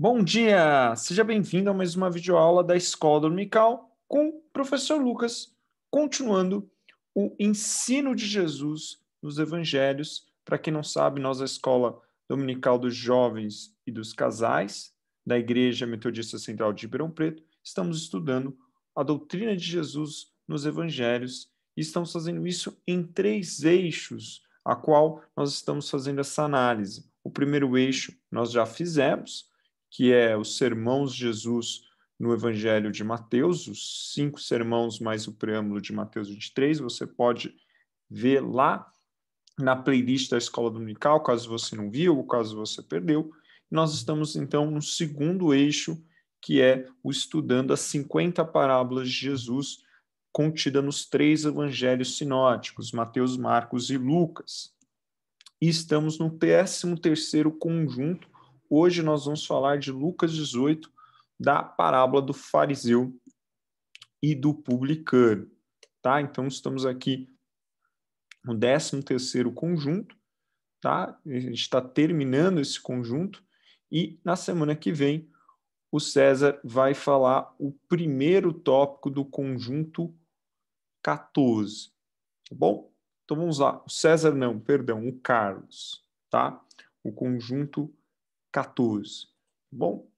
Bom dia! Seja bem-vindo a mais uma videoaula da Escola Dominical com o professor Lucas, continuando o ensino de Jesus nos Evangelhos. Para quem não sabe, nós, a Escola Dominical dos Jovens e dos Casais, da Igreja Metodista Central de Ribeirão Preto, estamos estudando a doutrina de Jesus nos Evangelhos e estamos fazendo isso em 3 eixos, a qual nós estamos fazendo essa análise. O primeiro eixo nós já fizemos, que é os sermãos de Jesus no Evangelho de Mateus, os 5 sermãos mais o preâmbulo de Mateus 23, você pode ver lá na playlist da Escola Dominical, caso você não viu ou caso você perdeu. Nós estamos, então, no segundo eixo, que é o estudando as 50 parábolas de Jesus, contida nos 3 evangelhos sinóticos, Mateus, Marcos e Lucas. E estamos no 13º conjunto. Hoje nós vamos falar de Lucas 18, da parábola do fariseu e do publicano. Tá? Então estamos aqui no 13º conjunto. Tá? A gente está terminando esse conjunto e na semana que vem o César vai falar o primeiro tópico do conjunto 14. Tá bom? Então vamos lá. O César não, perdão, o Carlos. Tá? O conjunto 14. Bom,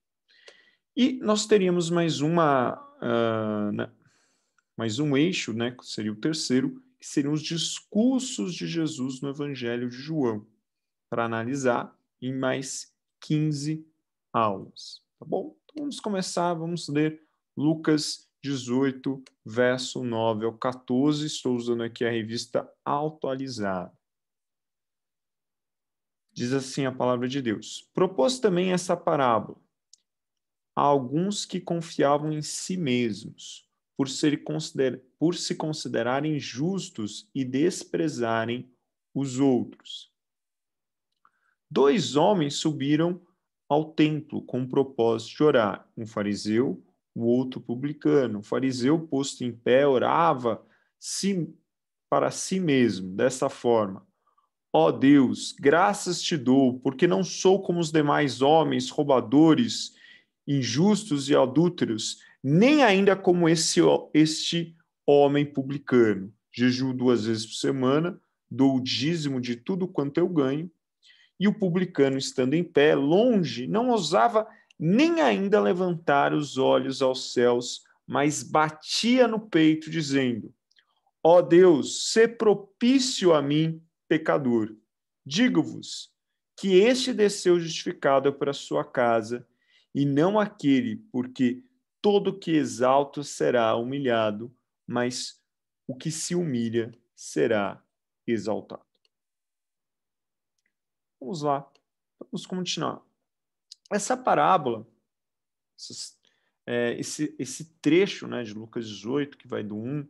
e nós teríamos mais um eixo, né, que seria o terceiro, que seriam os discursos de Jesus no Evangelho de João, para analisar em mais 15 aulas. Tá bom? Então vamos começar, vamos ler Lucas 18, verso 9 ao 14. Estou usando aqui a revista atualizada. Diz assim a palavra de Deus. Propôs também essa parábola a alguns que confiavam em si mesmos, por se considerarem justos e desprezarem os outros. 2 homens subiram ao templo com o propósito de orar, um fariseu, o outro publicano. O fariseu, posto em pé, orava para si mesmo, dessa forma: Ó Deus, graças te dou, porque não sou como os demais homens, roubadores, injustos e adúlteros, nem ainda como este homem publicano. Jejuo 2 vezes por semana, dou o dízimo de tudo quanto eu ganho. E o publicano, estando em pé, longe, não ousava nem ainda levantar os olhos aos céus, mas batia no peito, dizendo: Ó Deus, sê propício a mim, pecador. Digo-vos que este desceu justificado para a sua casa, e não aquele, porque todo que exalta será humilhado, mas o que se humilha será exaltado. Vamos lá, vamos continuar. Essa parábola, esse trecho, né, de Lucas 18, que vai do 1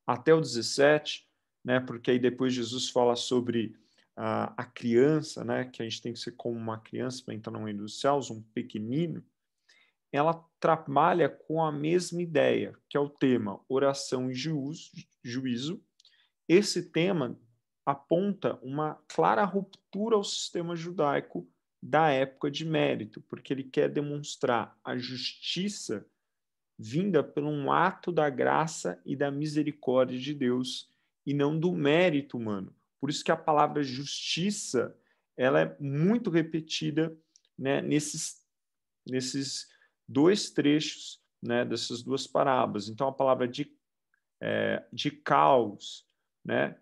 até o 17, né, porque aí depois Jesus fala sobre a criança, né, que a gente tem que ser como uma criança para entrar no reino dos céus, um pequenino. Ela trabalha com a mesma ideia, que é o tema oração e juízo. Esse tema aponta uma clara ruptura ao sistema judaico da época de mérito, porque ele quer demonstrar a justiça vinda por um ato da graça e da misericórdia de Deus e não do mérito humano. Por isso que a palavra justiça ela é muito repetida, né, nesses 2 trechos, né, dessas 2 parábolas. Então a palavra de caos, né,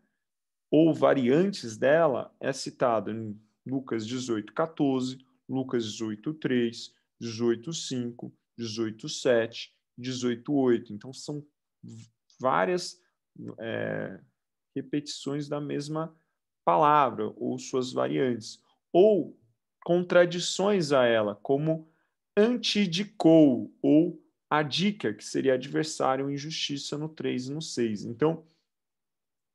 ou variantes dela é citada em Lucas 18, 14, Lucas 18, 3, 18, 5, 18, 7, 18, 8. Então, são várias repetições da mesma palavra, ou suas variantes, ou contradições a ela, como antidicou, ou adica, que seria adversário, injustiça no 3 e no 6. Então,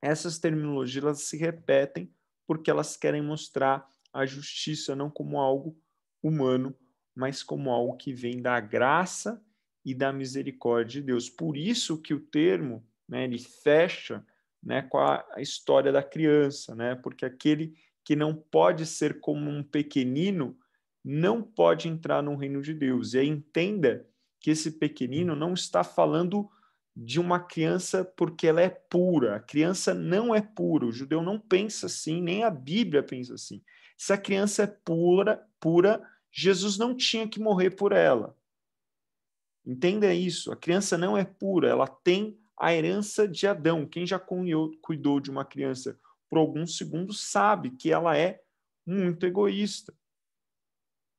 essas terminologias elas se repetem porque elas querem mostrar a justiça não como algo humano, mas como algo que vem da graça e da misericórdia de Deus. Por isso que o termo, né, ele fecha, né, com a história da criança, né, porque aquele que não pode ser como um pequenino não pode entrar no reino de Deus. E aí entenda que esse pequenino não está falando de uma criança porque ela é pura. A criança não é pura. O judeu não pensa assim, nem a Bíblia pensa assim. Se a criança é pura, Jesus não tinha que morrer por ela. Entenda isso. A criança não é pura, ela tem a herança de Adão. Quem já cuidou de uma criança por alguns segundos sabe que ela é muito egoísta,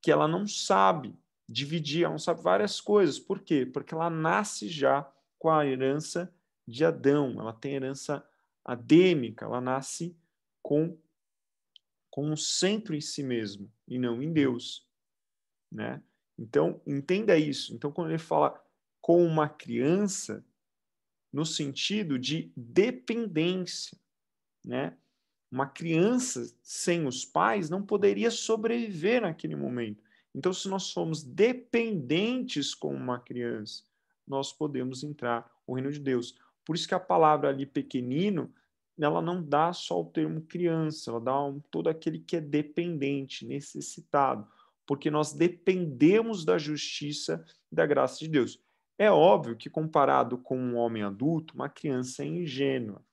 que ela não sabe dividir, ela não sabe várias coisas. Por quê? Porque ela nasce já com a herança de Adão, ela tem herança adêmica, ela nasce com um centro em si mesmo e não em Deus, né? Então, entenda isso. Então, quando ele fala com uma criança, no sentido de dependência, né? Uma criança sem os pais não poderia sobreviver naquele momento. Então, se nós somos dependentes como uma criança, nós podemos entrar no reino de Deus. Por isso que a palavra ali pequenino, ela não dá só o termo criança, ela dá todo aquele que é dependente, necessitado, porque nós dependemos da justiça e da graça de Deus. É óbvio que comparado com um homem adulto, uma criança é ingênua,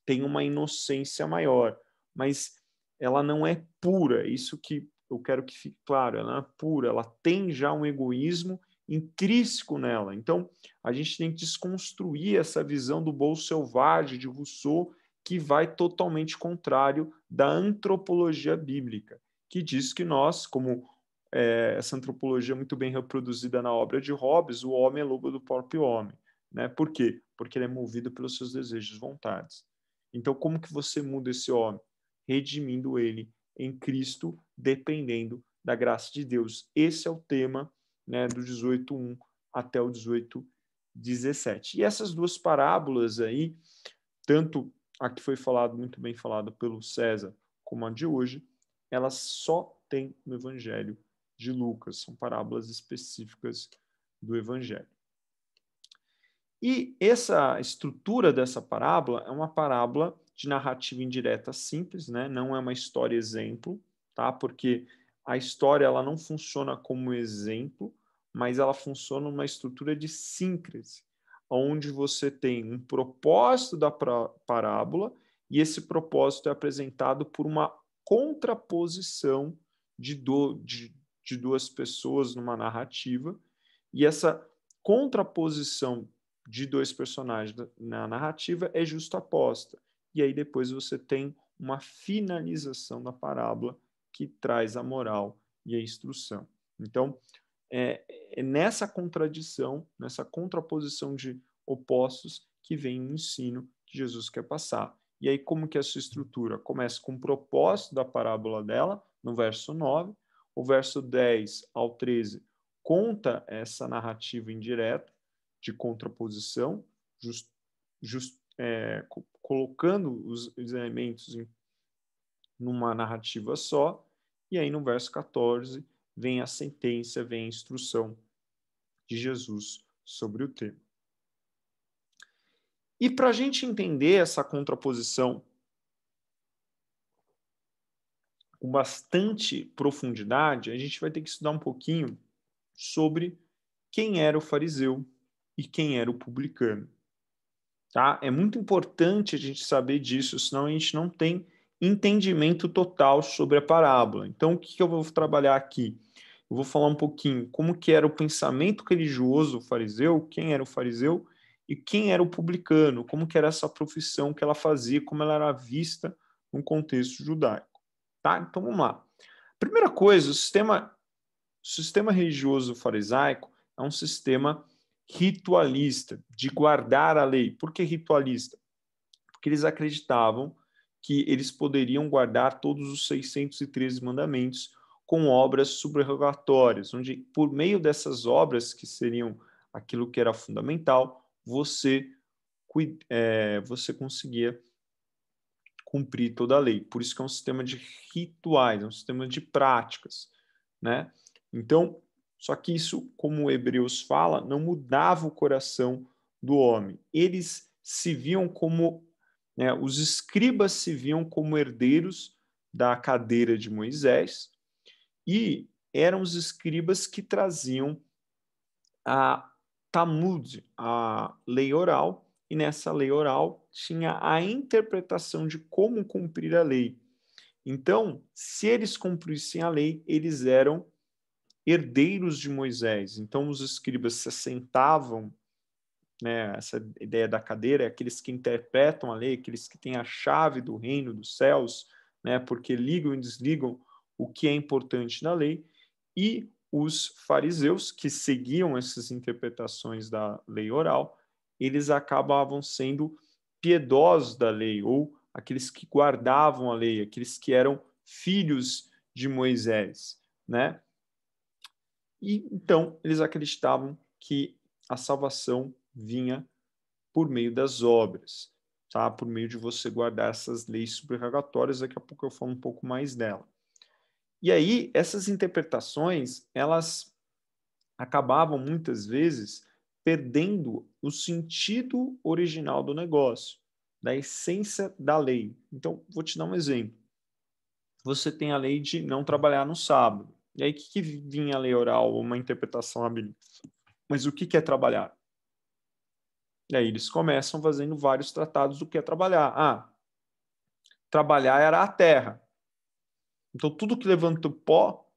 tem uma inocência maior, mas ela não é pura, isso que eu quero que fique claro, ela não é pura, ela tem já um egoísmo intrínseco nela. Então, a gente tem que desconstruir essa visão do bom selvagem de Rousseau, que vai totalmente contrário da antropologia bíblica, que diz que nós, como essa antropologia muito bem reproduzida na obra de Hobbes, o homem é lobo do próprio homem. Né? Por quê? Porque ele é movido pelos seus desejos e vontades. Então, como que você muda esse homem? Redimindo ele em Cristo, dependendo da graça de Deus. Esse é o tema, né, do 18:1 até o 18:17. E essas duas parábolas aí, tanto a que foi muito bem falada pelo César, como a de hoje, elas só tem no Evangelho de Lucas. São parábolas específicas do Evangelho. E essa estrutura dessa parábola é uma parábola de narrativa indireta simples, né? Não é uma história exemplo, tá? Porque a história ela não funciona como exemplo, mas ela funciona numa estrutura de síncrese, onde você tem um propósito da parábola e esse propósito é apresentado por uma contraposição de duas pessoas numa narrativa, e essa contraposição de dois personagens na narrativa é justaposta. E aí depois você tem uma finalização da parábola que traz a moral e a instrução. Então, é nessa contradição, nessa contraposição de opostos que vem o ensino que Jesus quer passar. E aí, como que é a sua estrutura? Começa com o propósito da parábola dela, no verso 9, o verso 10 ao 13 conta essa narrativa indireta de contraposição, colocando os elementos numa narrativa só, e aí no verso 14 vem a sentença, vem a instrução de Jesus sobre o tema. E para a gente entender essa contraposição com bastante profundidade, a gente vai ter que estudar um pouquinho sobre quem era o fariseu e quem era o publicano. Tá? É muito importante a gente saber disso, senão a gente não tem entendimento total sobre a parábola. Então, o que eu vou trabalhar aqui? Eu vou falar um pouquinho como que era o pensamento religioso do fariseu, quem era o fariseu e quem era o publicano, como que era essa profissão que ela fazia, como ela era vista no contexto judaico. Tá? Então, vamos lá. Primeira coisa, o sistema religioso farisaico é um sistema ritualista, de guardar a lei. Por que ritualista? Porque eles acreditavam que eles poderiam guardar todos os 613 mandamentos com obras subrogatórias, onde, por meio dessas obras, que seriam aquilo que era fundamental, você conseguia cumprir toda a lei. Por isso que é um sistema de rituais, é um sistema de práticas, né? Então, só que isso, como Hebreus fala, não mudava o coração do homem. Eles se viam como, né, os escribas se viam como herdeiros da cadeira de Moisés, e eram os escribas que traziam a Talmud, a lei oral, e nessa lei oral tinha a interpretação de como cumprir a lei. Então, se eles cumprissem a lei, eles eram herdeiros de Moisés. Então, os escribas se assentavam, né, essa ideia da cadeira, é aqueles que interpretam a lei, aqueles que têm a chave do reino dos céus, né, porque ligam e desligam o que é importante na lei, e os fariseus, que seguiam essas interpretações da lei oral, eles acabavam sendo piedosos da lei, ou aqueles que guardavam a lei, aqueles que eram filhos de Moisés, né? E então eles acreditavam que a salvação vinha por meio das obras, tá? Por meio de você guardar essas leis superrogatórias. Daqui a pouco eu falo um pouco mais dela. E aí, essas interpretações, elas acabavam muitas vezes perdendo o sentido original do negócio, da essência da lei. Então, vou te dar um exemplo. Você tem a lei de não trabalhar no sábado. E aí, o que vinha a lei oral, uma interpretação rabínica? Mas o que é trabalhar? E aí eles começam fazendo vários tratados do que é trabalhar. Trabalhar é arar a terra. Então, tudo que levanta o pó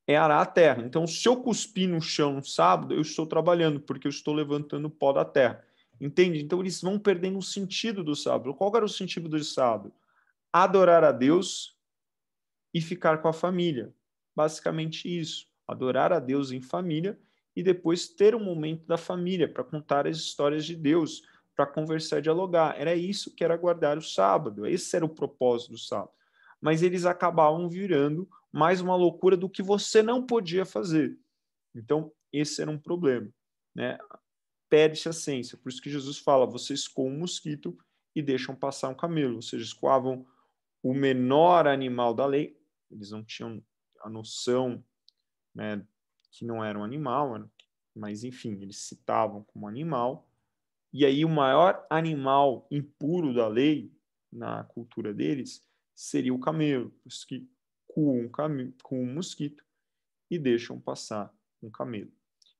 é arar a terra. Então, se eu cuspir no chão no sábado, eu estou trabalhando, porque eu estou levantando o pó da terra. Entende? Então, eles vão perdendo o sentido do sábado. Qual era o sentido do sábado? Adorar a Deus e ficar com a família. Basicamente isso. Adorar a Deus em família e depois ter um momento da família para contar as histórias de Deus, para conversar e dialogar. Era isso que era guardar o sábado. Esse era o propósito do sábado. Mas eles acabavam virando mais uma loucura do que você não podia fazer. Então, esse era um problema, né? Perde-se a essência. Por isso que Jesus fala, vocês escoam um mosquito e deixam passar um camelo. Ou seja, escoavam o menor animal da lei. Eles não tinham a noção, né, que não era um animal, mas enfim, eles citavam como animal. E aí o maior animal impuro da lei, na cultura deles, seria o camelo. Por isso que coam um mosquito e deixam passar um camelo.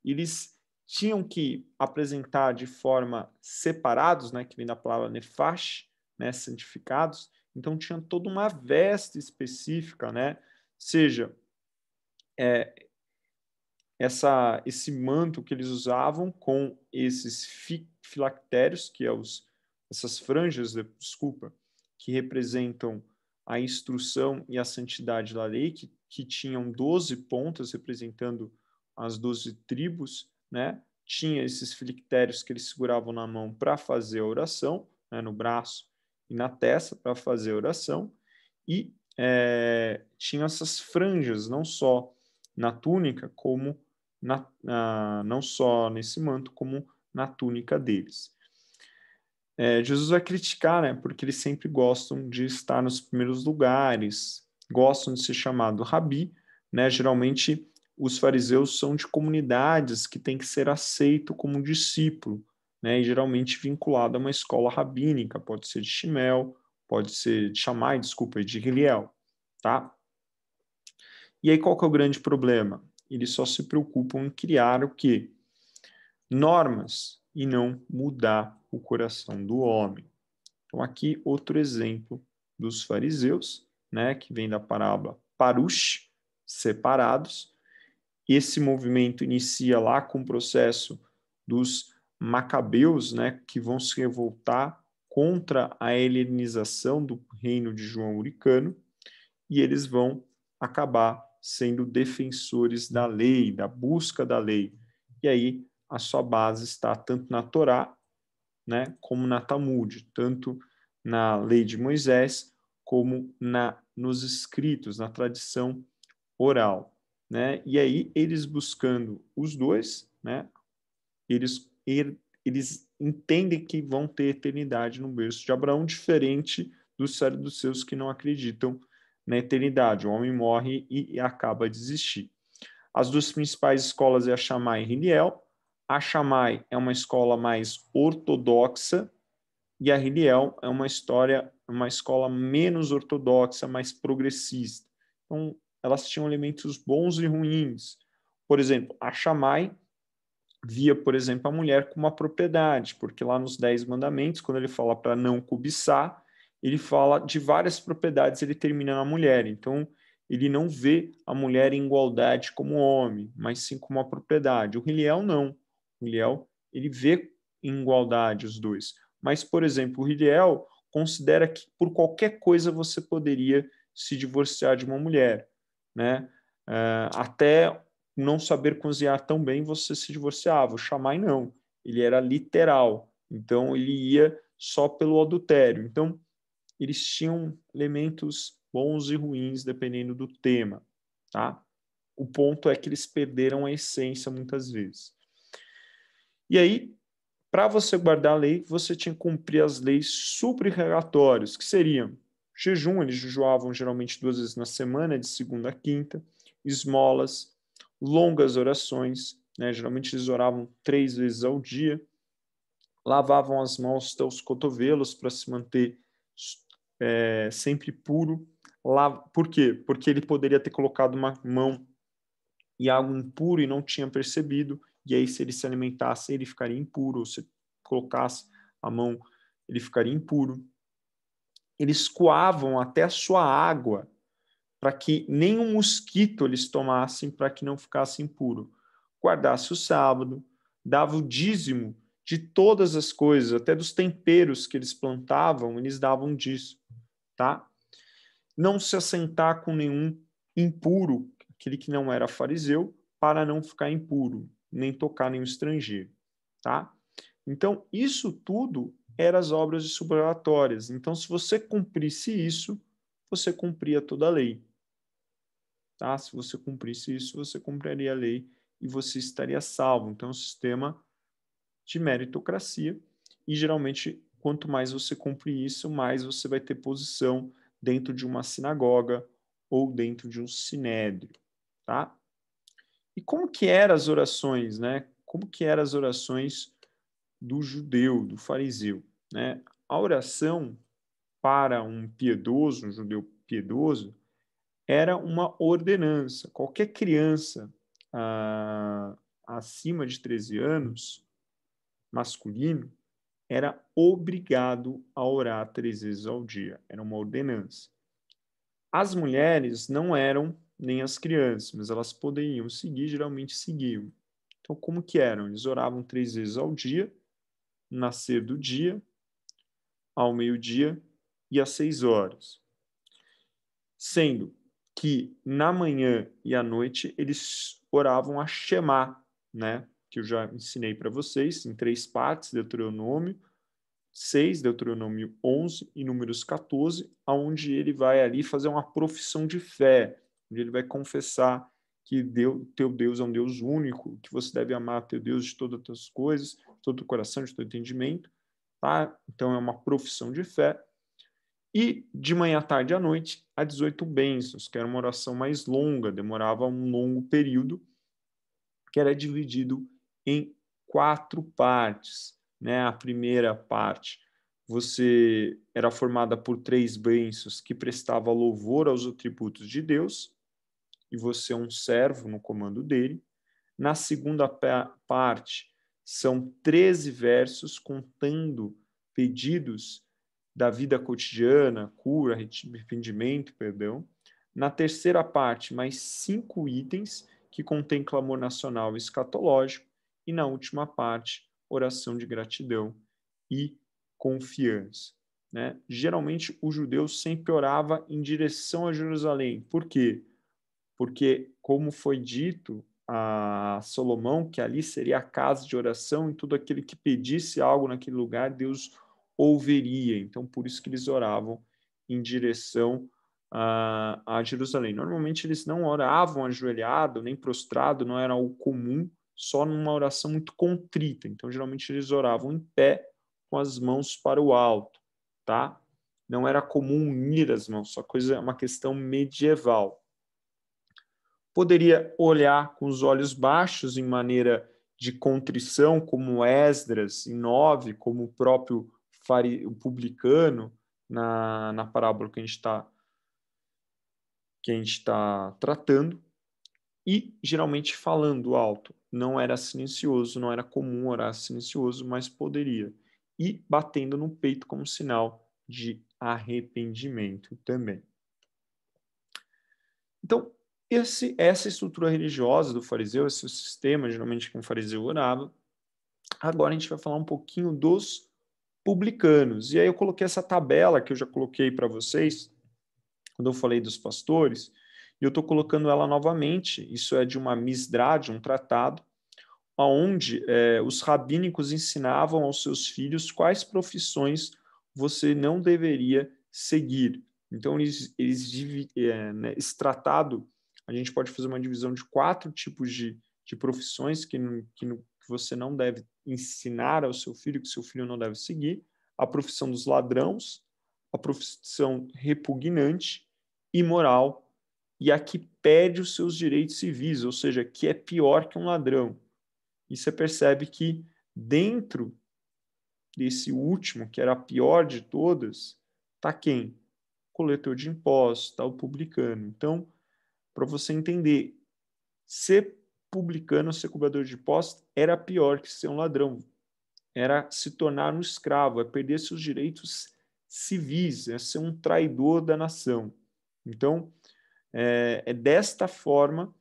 Eles tinham que apresentar de forma separados, né, que vem da palavra nefash, né, santificados. Então tinha toda uma veste específica, né? Seja esse manto que eles usavam com esses filactérios, que é essas franjas, desculpa, que representam a instrução e a santidade da lei, que tinham 12 pontas representando as 12 tribos, né? Tinha esses filactérios que eles seguravam na mão para fazer a oração, né? No braço e na testa para fazer a oração, e tinha essas franjas, não só na túnica, como não só nesse manto, como na túnica deles. Jesus vai criticar, né, porque eles sempre gostam de estar nos primeiros lugares, gostam de ser chamado rabi, né? Geralmente os fariseus são de comunidades que têm que ser aceito como discípulo, né? E geralmente vinculado a uma escola rabínica, pode ser de Shimel, pode ser de Shammai, desculpa, de Hillel, tá? E aí qual que é o grande problema? Eles só se preocupam em criar o quê? Normas e não mudar o coração do homem. Então aqui outro exemplo dos fariseus, né, que vem da parábola parush, separados. Esse movimento inicia lá com o processo dos macabeus, né, que vão se revoltar contra a helenização do reino de João Uricano, e eles vão acabar sendo defensores da lei, da busca da lei. E aí a sua base está tanto na Torá, né, como na Talmud, tanto na lei de Moisés como nos escritos, na tradição oral, né? E aí eles buscando os dois, né, eles entendem que vão ter eternidade no berço de Abraão, diferente dos saduceus que não acreditam na eternidade. O homem morre e acaba de existir. As duas principais escolas é a Shammai e Hillel. A Shammai é uma escola mais ortodoxa e a Hillel é uma escola menos ortodoxa, mais progressista. Então, elas tinham elementos bons e ruins. Por exemplo, a Shammai via, por exemplo, a mulher como uma propriedade, porque lá nos 10 mandamentos, quando ele fala para não cobiçar, ele fala de várias propriedades, ele termina na mulher. Então, ele não vê a mulher em igualdade como homem, mas sim como uma propriedade. O Hillel não. O Hillel, ele vê em igualdade os dois. Mas, por exemplo, o Hillel considera que por qualquer coisa você poderia se divorciar de uma mulher, né? Até não saber cozinhar tão bem, você se divorciava. O Shammai não, ele era literal, então ele ia só pelo adultério. Então, eles tinham elementos bons e ruins dependendo do tema, tá? O ponto é que eles perderam a essência muitas vezes. E aí, para você guardar a lei, você tinha que cumprir as leis super-regatórias, que seriam jejum, eles jejuavam geralmente 2 vezes na semana, de segunda a quinta, esmolas, longas orações, né? Geralmente eles oravam 3 vezes ao dia, lavavam as mãos até os cotovelos para se manter sempre puro. Por quê? Porque ele poderia ter colocado uma mão e algo impuro e não tinha percebido, e aí se ele se alimentasse, ele ficaria impuro, ou se colocasse a mão, ele ficaria impuro. Eles coavam até a sua água, para que nenhum mosquito eles tomassem, para que não ficasse impuro. Guardasse o sábado, dava o dízimo de todas as coisas, até dos temperos que eles plantavam, eles davam disso, tá? Não se assentar com nenhum impuro, aquele que não era fariseu, para não ficar impuro, nem tocar nenhum estrangeiro, tá? Então, isso tudo eram as obras de subligatórias. Então, se você cumprisse isso, você cumpria toda a lei. Tá? Se você cumprisse isso, você cumpriria a lei e você estaria salvo. Então, é um sistema de meritocracia e, geralmente, quanto mais você cumpre isso, mais você vai ter posição dentro de uma sinagoga ou dentro de um sinédrio, tá? E como que eram as orações, né? Como que eram as orações do judeu, do fariseu, né? A oração para um piedoso, um judeu piedoso, era uma ordenança. Qualquer criança acima de 13 anos, masculino, era obrigado a orar 3 vezes ao dia. Era uma ordenança. As mulheres não eram nem as crianças, mas elas poderiam seguir, geralmente seguiam. Então, como que eram? Eles oravam 3 vezes ao dia, no nascer do dia, ao meio-dia e às 6 horas. Sendo que na manhã e à noite eles oravam a Shema, né? Que eu já ensinei para vocês, em 3 partes, Deuteronômio 6, Deuteronômio 11 e Números 14, onde ele vai ali fazer uma profissão de fé, onde ele vai confessar que teu Deus é um Deus único, que você deve amar teu Deus de todas as coisas, de todo o coração, de todo o entendimento, tá? Então é uma profissão de fé. E de manhã à tarde à noite, a 18 bênçãos, que era uma oração mais longa, demorava um longo período, que era dividido em 4 partes. Né? A primeira parte você era formada por 3 bênçãos que prestava louvor aos atributos de Deus, e você é um servo no comando dele. Na segunda parte, são 13 versos contando pedidos da vida cotidiana, cura, arrependimento, perdão. Na terceira parte, mais 5 itens que contém clamor nacional e escatológico. E na última parte, oração de gratidão e confiança. Né? Geralmente, o judeu sempre orava em direção a Jerusalém. Por quê? Porque, como foi dito a Salomão, que ali seria a casa de oração e tudo aquele que pedisse algo naquele lugar, Deus ouviria. Então, por isso que eles oravam em direção a Jerusalém. Normalmente, eles não oravam ajoelhado, nem prostrado, não era algo comum, só numa oração muito contrita. Então, geralmente, eles oravam em pé, com as mãos para o alto, tá? Não era comum unir as mãos, só coisa, uma questão medieval. Poderia olhar com os olhos baixos em maneira de contrição, como Esdras, em 9, como o próprio o publicano, na parábola que a gente está que a gente está tratando, e geralmente falando alto. Não era silencioso, não era comum orar silencioso, mas poderia. E batendo no peito como sinal de arrependimento também. Então, essa estrutura religiosa do fariseu, esse sistema geralmente que um fariseu orava. Agora a gente vai falar um pouquinho dos publicanos. E aí eu coloquei essa tabela que eu já coloquei para vocês, quando eu falei dos pastores, e eu estou colocando ela novamente. Isso é de uma Misdá, de um tratado, onde os rabínicos ensinavam aos seus filhos quais profissões você não deveria seguir. Então, esse tratado, a gente pode fazer uma divisão de 4 tipos de profissões que você não deve ensinar ao seu filho, que seu filho não deve seguir: a profissão dos ladrões, a profissão repugnante, imoral, e a que pede os seus direitos civis, ou seja, que é pior que um ladrão. E você percebe que dentro desse último, que era a pior de todas, está quem? O coletor de impostos, está o publicano. Então, para você entender, ser publicano, ser cobrador de impostos, era pior que ser um ladrão. Era se tornar um escravo, é perder seus direitos civis, é ser um traidor da nação. Então, é desta forma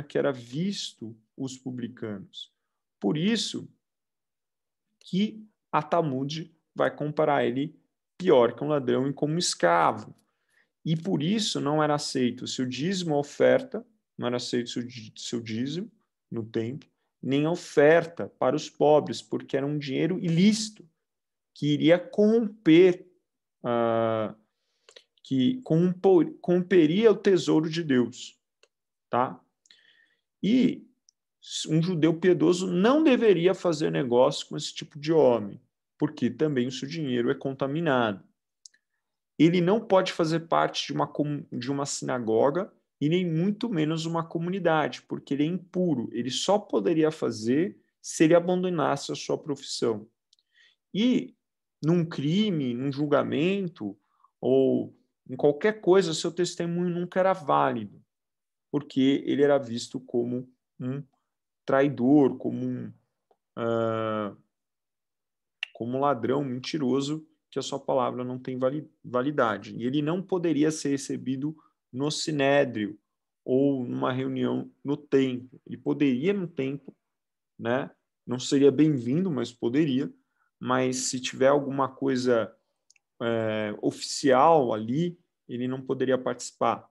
que era visto os publicanos. Por isso que a Talmud vai comparar ele pior que um ladrão e como um escravo. E por isso não era aceito seu dízimo, a oferta, não era aceito seu dízimo no templo, nem a oferta para os pobres, porque era um dinheiro ilícito que iria corromper, que corromperia o tesouro de Deus. Tá? E um judeu piedoso não deveria fazer negócio com esse tipo de homem, porque também o seu dinheiro é contaminado. Ele não pode fazer parte de uma sinagoga e nem muito menos uma comunidade, porque ele é impuro. Ele só poderia fazer se ele abandonasse a sua profissão. E num crime, num julgamento ou em qualquer coisa, seu testemunho nunca era válido, porque ele era visto como um traidor, como um ladrão mentiroso, que a sua palavra não tem validade. E ele não poderia ser recebido no sinédrio ou numa reunião no templo. Ele poderia no templo, né? Não seria bem-vindo, mas poderia. Mas se tiver alguma coisa oficial ali, ele não poderia participar,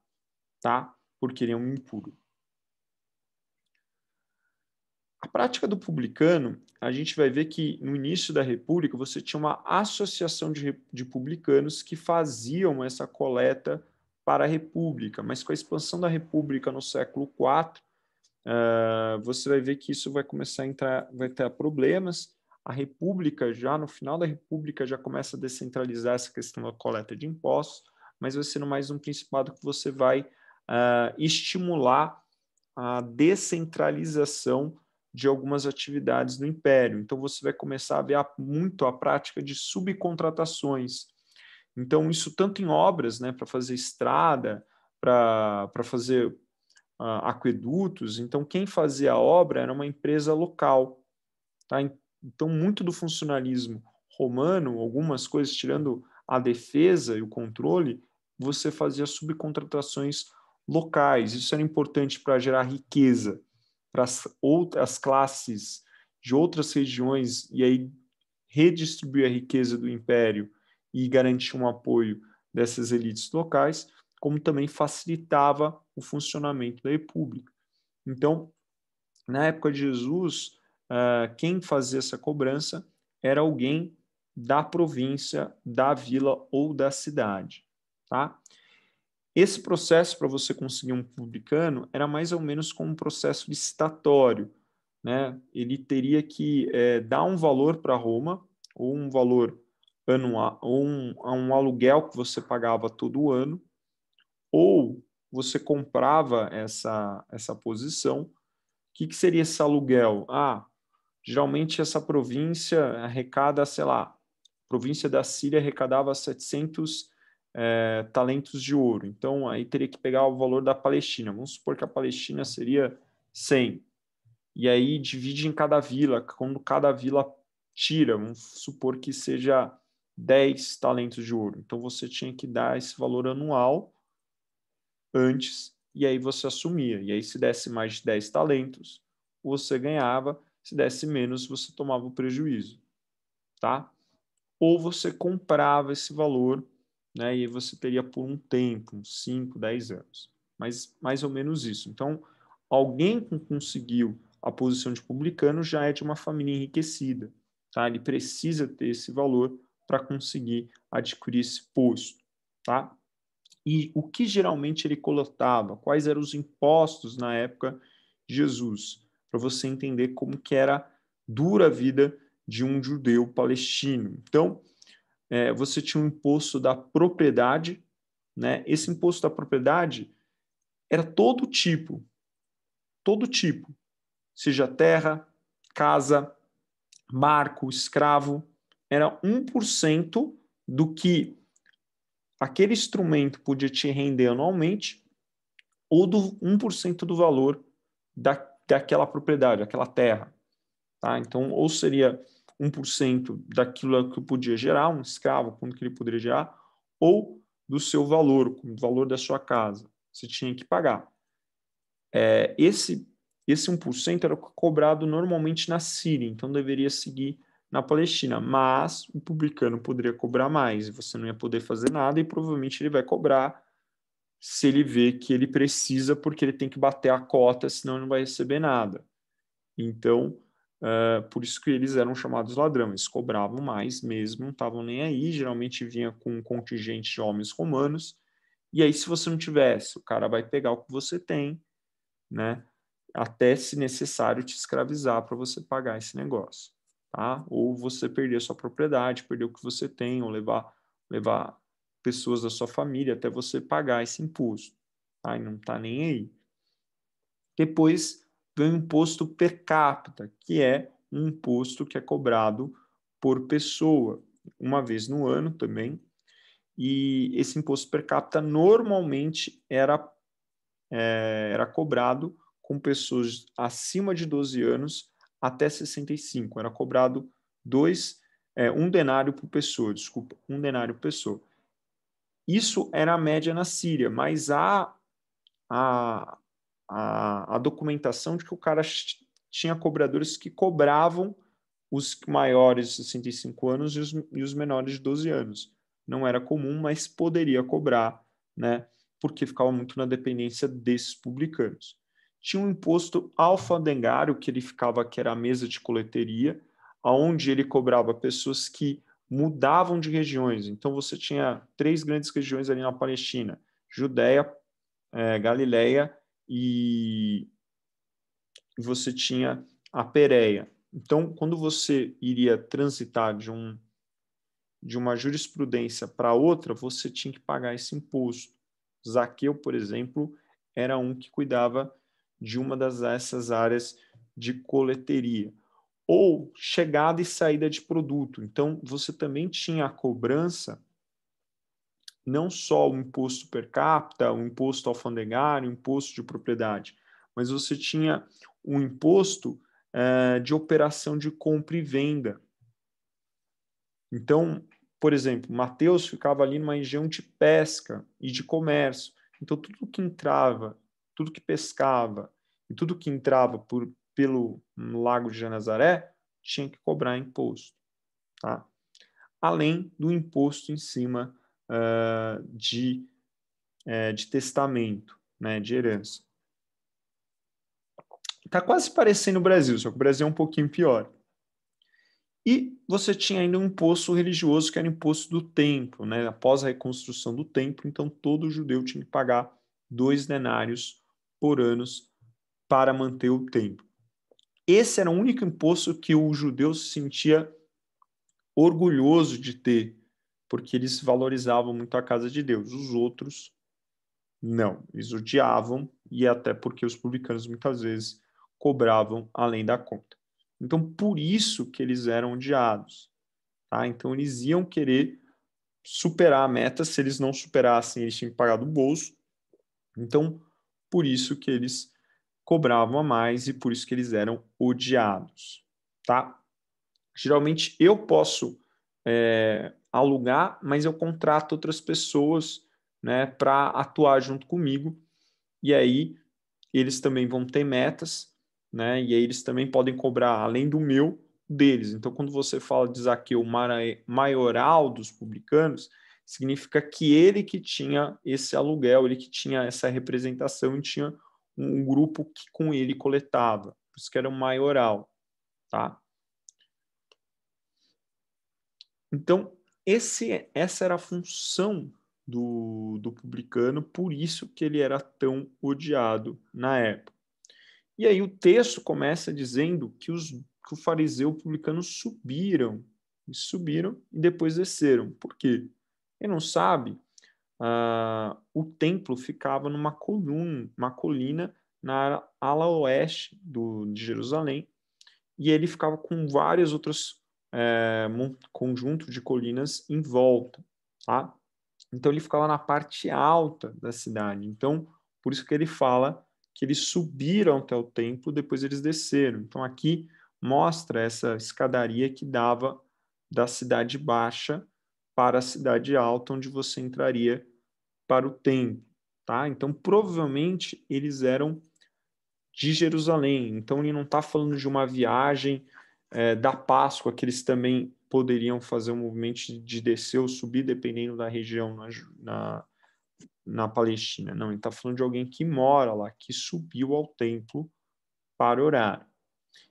tá? Porque ele é um impuro. A prática do publicano, a gente vai ver que no início da República você tinha uma associação de publicanos que faziam essa coleta para a República, mas com a expansão da República no século IV, você vai ver que isso vai começar a entrar, vai ter problemas. A República, já no final da República, já começa a descentralizar essa questão da coleta de impostos, mas vai ser mais um principado que você vai estimular a descentralização de algumas atividades do Império. Então, você vai começar a ver muito a prática de subcontratações. Então, isso tanto em obras, né, para fazer estrada, para fazer aquedutos. Então, quem fazia a obra era uma empresa local. Tá? Então, muito do funcionalismo romano, algumas coisas, tirando a defesa e o controle, você fazia subcontratações locais. Isso era importante para gerar riqueza para as outras classes de outras regiões e aí redistribuir a riqueza do império e garantir um apoio dessas elites locais, como também facilitava o funcionamento da república. Então, na época de Jesus, quem fazia essa cobrança era alguém da província, da vila ou da cidade, tá? Esse processo, para você conseguir um publicano, era mais ou menos como um processo licitatório, né? Ele teria que dar um valor para Roma, ou um valor anual, ou um aluguel que você pagava todo ano, ou você comprava essa posição. O que seria esse aluguel? Geralmente essa província arrecada, sei lá, a província da Síria arrecadava 700 talentos de ouro. Então, aí teria que pegar o valor da Palestina. Vamos supor que a Palestina seria 100. E aí divide em cada vila. Quando cada vila tira, vamos supor que seja 10 talentos de ouro. Então, você tinha que dar esse valor anual antes, e aí você assumia. E aí, se desse mais de 10 talentos, você ganhava. Se desse menos, você tomava o prejuízo. Tá? Ou você comprava esse valor, né, e você teria por um tempo, uns 5, 10 anos. Mas mais ou menos isso. Então, alguém que conseguiu a posição de publicano já é de uma família enriquecida. Tá? Ele precisa ter esse valor para conseguir adquirir esse posto. Tá? E o que geralmente ele coletava? Quais eram os impostos na época de Jesus? Para você entender como que era dura a vida de um judeu palestino. Então, você tinha um imposto da propriedade, né? Esse imposto da propriedade era todo tipo, seja terra, casa, marco, escravo, era 1% do que aquele instrumento podia te render anualmente ou do 1% do valor daquela propriedade, daquela terra. Tá? Então, ou seria 1% daquilo que podia gerar, um escravo, quanto que ele poderia gerar, ou do seu valor, o valor da sua casa. Você tinha que pagar. Esse 1% era cobrado normalmente na Síria, então deveria seguir na Palestina, mas o publicano poderia cobrar mais, você não ia poder fazer nada e provavelmente ele vai cobrar se ele vê que ele precisa, porque ele tem que bater a cota, senão ele não vai receber nada. Então, por isso que eles eram chamados ladrões, cobravam mais mesmo, não estavam nem aí, geralmente vinha com um contingente de homens romanos, e aí se você não tivesse, o cara vai pegar o que você tem, né, até se necessário te escravizar para você pagar esse negócio, tá? Ou você perder a sua propriedade, perder o que você tem, ou levar pessoas da sua família até você pagar esse imposto, tá? E não tá nem aí. Depois vem o imposto per capita, que é um imposto que é cobrado por pessoa, uma vez no ano também, e esse imposto per capita normalmente era cobrado com pessoas acima de 12 anos até 65. Era cobrado um denário por pessoa, desculpa, um denário por pessoa. Isso era a média na Síria, mas a, a documentação de que o cara tinha cobradores que cobravam os maiores de 65 anos e os menores de 12 anos. Não era comum, mas poderia cobrar, né? Porque ficava muito na dependência desses publicanos. Tinha um imposto alfandegário que era a mesa de coleteria, onde ele cobrava pessoas que mudavam de regiões. Então você tinha 3 grandes regiões ali na Palestina: Judéia, Galileia e você tinha a Pérea. Então, quando você iria transitar de uma jurisprudência para outra, você tinha que pagar esse imposto. Zaqueu, por exemplo, era um que cuidava de uma dessas áreas de coleteria. Ou chegada e saída de produto. Então, você também tinha a cobrança, não só o imposto per capita, o imposto alfandegário, o imposto de propriedade, mas você tinha um imposto de operação de compra e venda. Então, por exemplo, Mateus ficava ali numa região de pesca e de comércio. Então, tudo que entrava, tudo que pescava e tudo que entrava pelo Lago de Genezaré tinha que cobrar imposto. Tá? Além do imposto em cima de testamento, né, de herança. Está quase parecendo o Brasil, só que o Brasil é um pouquinho pior. E você tinha ainda um imposto religioso, que era o imposto do templo, né? Após a reconstrução do templo, então todo judeu tinha que pagar 2 denários por ano para manter o templo. Esse era o único imposto que o judeu se sentia orgulhoso de ter, porque eles valorizavam muito a casa de Deus. Os outros, não. Eles odiavam, e até porque os publicanos muitas vezes cobravam além da conta. Então, por isso que eles eram odiados. Tá? Então, eles iam querer superar a meta. Se eles não superassem, eles tinham que pagar do bolso. Então, por isso que eles cobravam a mais e por isso que eles eram odiados, tá? Geralmente eu posso alugar, mas eu contrato outras pessoas, né, para atuar junto comigo, e aí eles também vão ter metas, né, e aí eles também podem cobrar, além do meu, deles. Então, quando você fala de Zaqueu maioral dos publicanos, significa que ele que tinha esse aluguel, ele que tinha essa representação e tinha um grupo que com ele coletava. Por isso que era um maioral, tá? Então, essa era a função do publicano, por isso que ele era tão odiado na época. E aí o texto começa dizendo que o fariseu e o publicano subiram e depois desceram. Por quê? Quem não sabe, o templo ficava numa colina na ala oeste de Jerusalém, e ele ficava com vários outros conjuntos de colinas em volta, tá? Então ele ficava na parte alta da cidade. Então, por isso que ele fala que eles subiram até o templo, depois eles desceram. Então aqui mostra essa escadaria que dava da cidade baixa para a cidade alta, onde você entraria para o templo, tá? Então provavelmente eles eram de Jerusalém. Então ele não está falando de uma viagem da Páscoa, que eles também poderiam fazer um movimento de descer ou subir, dependendo da região na Palestina. Não, ele está falando de alguém que mora lá, que subiu ao templo para orar.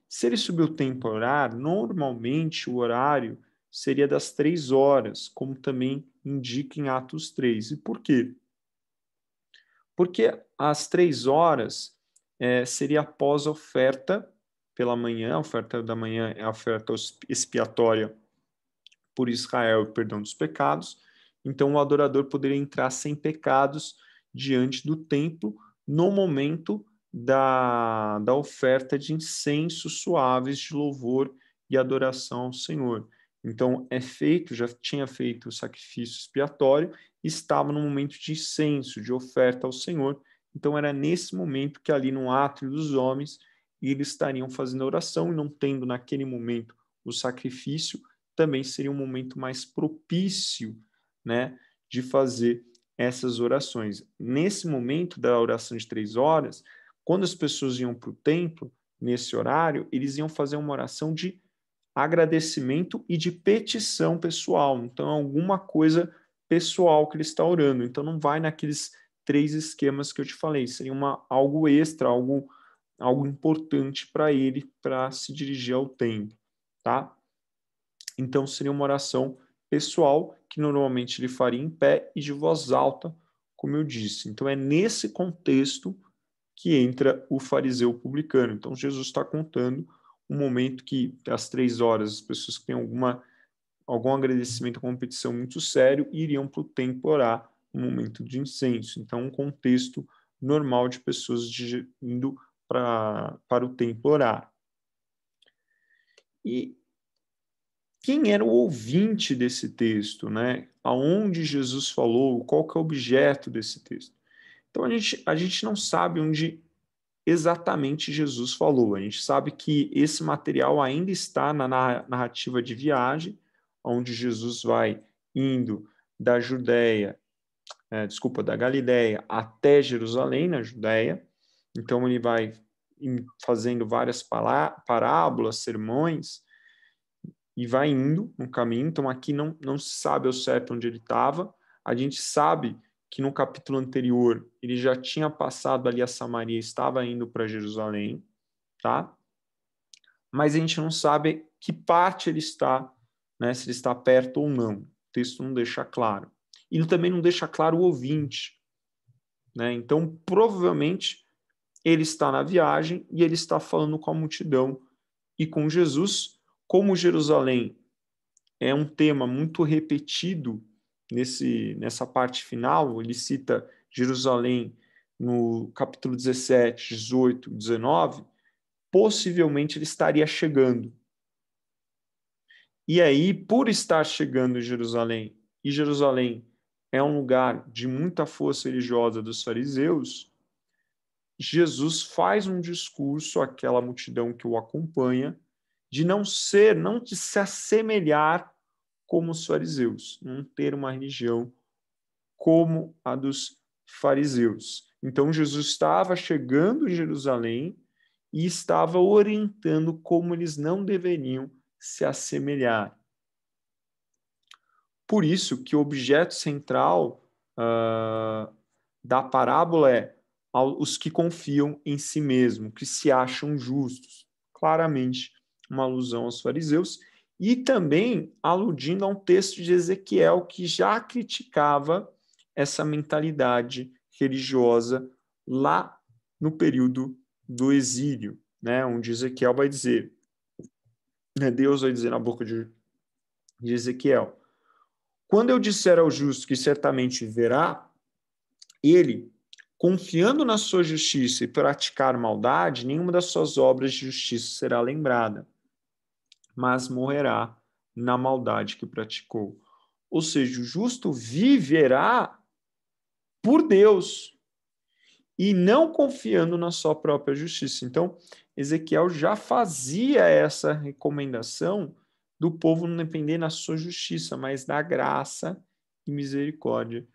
Se ele subiu o templo para orar, normalmente o horário seria das 3 horas, como também indica em Atos 3. E por quê? Porque às 3 horas seria após a oferta pela manhã, a oferta da manhã é a oferta expiatória por Israel e perdão dos pecados. Então o adorador poderia entrar sem pecados diante do templo no momento da oferta de incensos suaves de louvor e adoração ao Senhor. Então já tinha feito o sacrifício expiatório, estava no momento de incenso, de oferta ao Senhor. Então era nesse momento que ali no átrio dos homens eles estariam fazendo a oração e não tendo naquele momento o sacrifício, também seria um momento mais propício, né, de fazer essas orações. Nesse momento da oração de 3 horas, quando as pessoas iam para o templo, nesse horário, eles iam fazer uma oração de agradecimento e de petição pessoal. Então, é alguma coisa pessoal que ele está orando. Então, não vai naqueles 3 esquemas que eu te falei. Seria algo extra, algo importante para ele, para se dirigir ao templo, tá? Então, seria uma oração pessoal, que normalmente ele faria em pé e de voz alta, como eu disse. Então, é nesse contexto que entra o fariseu publicano. Então, Jesus está contando um momento que, às 3 horas, as pessoas que têm algum agradecimento, alguma petição muito sério, iriam para o templo orar, um momento de incenso. Então, um contexto normal de pessoas indo para o templo orar. E quem era o ouvinte desse texto, né? Aonde Jesus falou, qual que é o objeto desse texto? Então, a gente não sabe onde exatamente Jesus falou. A gente sabe que esse material ainda está na narrativa de viagem, onde Jesus vai indo da da Galileia até Jerusalém, na Judéia. Então, ele vai fazendo várias parábolas, sermões, e vai indo no caminho. Então, aqui não se sabe ao certo onde ele estava. A gente sabe que no capítulo anterior ele já tinha passado ali a Samaria, estava indo para Jerusalém, tá? Mas a gente não sabe que parte ele está, né? Se ele está perto ou não. O texto não deixa claro. E ele também não deixa claro o ouvinte, né? Então, provavelmente, ele está na viagem e ele está falando com a multidão e com Jesus. Como Jerusalém é um tema muito repetido nessa parte final, ele cita Jerusalém no capítulo 17, 18, 19, possivelmente ele estaria chegando. E aí, por estar chegando em Jerusalém e Jerusalém é um lugar de muita força religiosa dos fariseus, Jesus faz um discurso àquela multidão que o acompanha de não de se assemelhar como os fariseus, não ter uma religião como a dos fariseus. Então Jesus estava chegando em Jerusalém e estava orientando como eles não deveriam se assemelhar. Por isso que o objeto central da parábola é os que confiam em si mesmo, que se acham justos. Claramente uma alusão aos fariseus e também aludindo a um texto de Ezequiel que já criticava essa mentalidade religiosa lá no período do exílio, né, onde Ezequiel vai dizer, Deus vai dizer na boca de Ezequiel: quando eu disser ao justo que certamente viverá, ele, confiando na sua justiça e praticar maldade, nenhuma das suas obras de justiça será lembrada, mas morrerá na maldade que praticou. Ou seja, o justo viverá por Deus e não confiando na sua própria justiça. Então, Ezequiel já fazia essa recomendação do povo não depender da sua justiça, mas da graça e misericórdia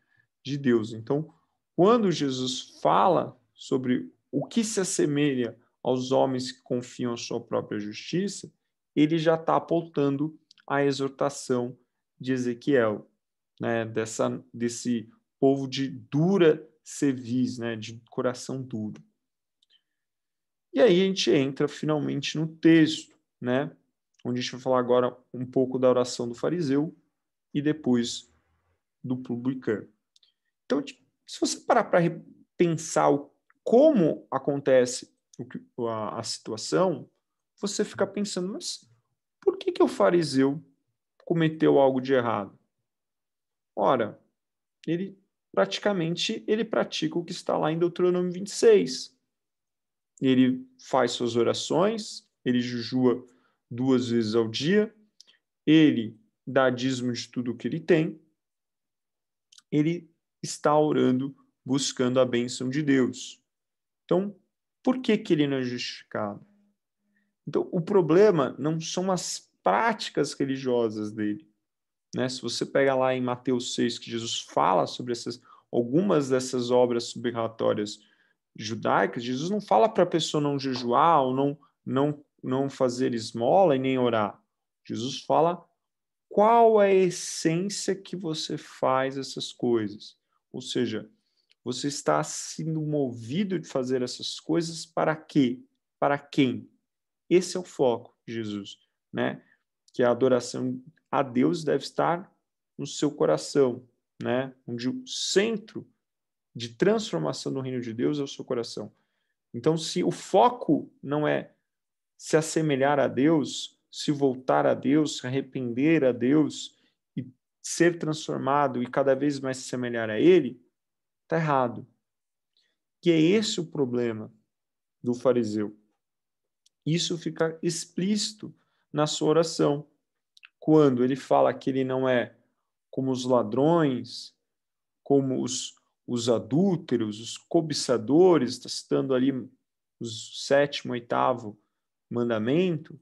de Deus. Então, quando Jesus fala sobre o que se assemelha aos homens que confiam na sua própria justiça, ele já está apontando a exortação de Ezequiel, né, desse povo de dura cerviz, né, de coração duro. E aí a gente entra finalmente no texto, né, onde a gente vai falar agora um pouco da oração do fariseu e depois do publicano. Então, se você parar para pensar como acontece a situação, você fica pensando, mas por que o fariseu cometeu algo de errado? Ora, ele pratica o que está lá em Deuteronômio 26. Ele faz suas orações, ele jejua 2 vezes ao dia, ele dá dízimo de tudo o que ele tem, ele está orando, buscando a bênção de Deus. Então, por que ele não é justificado? Então, o problema não são as práticas religiosas dele. Né? Se você pega lá em Mateus 6, que Jesus fala sobre algumas dessas obras subligatórias judaicas, Jesus não fala para a pessoa não jejuar ou não fazer esmola e nem orar. Jesus fala qual é a essência que você faz essas coisas. Ou seja, você está sendo movido de fazer essas coisas para quê? Para quem? Esse é o foco de Jesus, né? Que a adoração a Deus deve estar no seu coração, né? Onde o centro de transformação do reino de Deus é o seu coração. Então, se o foco não é se assemelhar a Deus, se voltar a Deus, se arrepender a Deus e ser transformado e cada vez mais se assemelhar a Ele, está errado. Que é esse o problema do fariseu. Isso fica explícito na sua oração, quando ele fala que ele não é como os ladrões, como os adúlteros, os cobiçadores, está citando ali os 7º, 8º mandamento,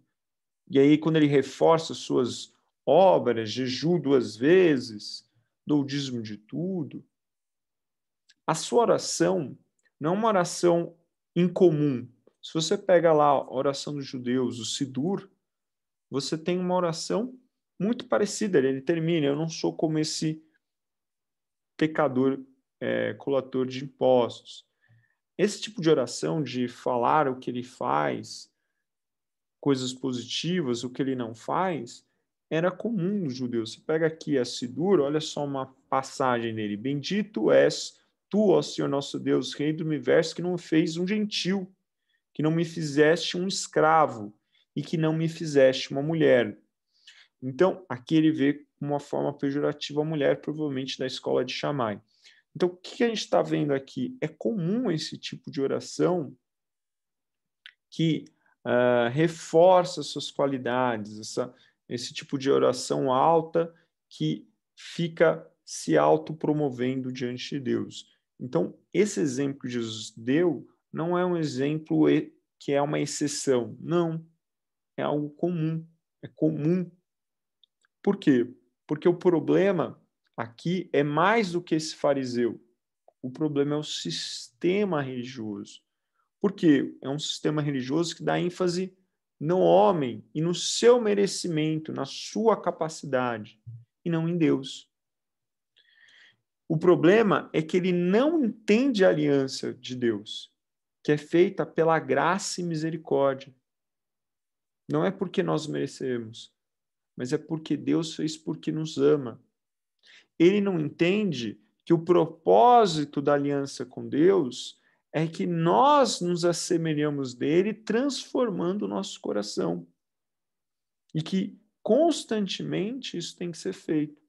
e aí quando ele reforça suas obras, jejuo 2 vezes, dou o dízimo de tudo, a sua oração não é uma oração incomum. Se você pega lá a oração dos judeus, o Sidur, você tem uma oração muito parecida. Ele termina: eu não sou como esse pecador coletor de impostos. Esse tipo de oração, de falar o que ele faz, coisas positivas, o que ele não faz, era comum nos judeus. Você pega aqui a Sidur, olha só uma passagem dele: bendito és tu, ó Senhor nosso Deus, Rei do universo, que não me fez um gentil, que não me fizeste um escravo e que não me fizeste uma mulher. Então, aqui ele vê uma forma pejorativa a mulher, provavelmente da escola de Shammai. Então, o que a gente está vendo aqui? É comum esse tipo de oração que reforça suas qualidades, esse tipo de oração alta que fica se autopromovendo diante de Deus. Então, esse exemplo que Jesus deu não é um exemplo que é uma exceção. Não, é algo comum. É comum. Por quê? Porque o problema aqui é mais do que esse fariseu. O problema é o sistema religioso. Por quê? É um sistema religioso que dá ênfase no homem e no seu merecimento, na sua capacidade, e não em Deus. O problema é que ele não entende a aliança de Deus, que é feita pela graça e misericórdia. Não é porque nós merecemos, mas é porque Deus fez porque nos ama. Ele não entende que o propósito da aliança com Deus é que nós nos assemelhamos dele, transformando o nosso coração. E que constantemente isso tem que ser feito.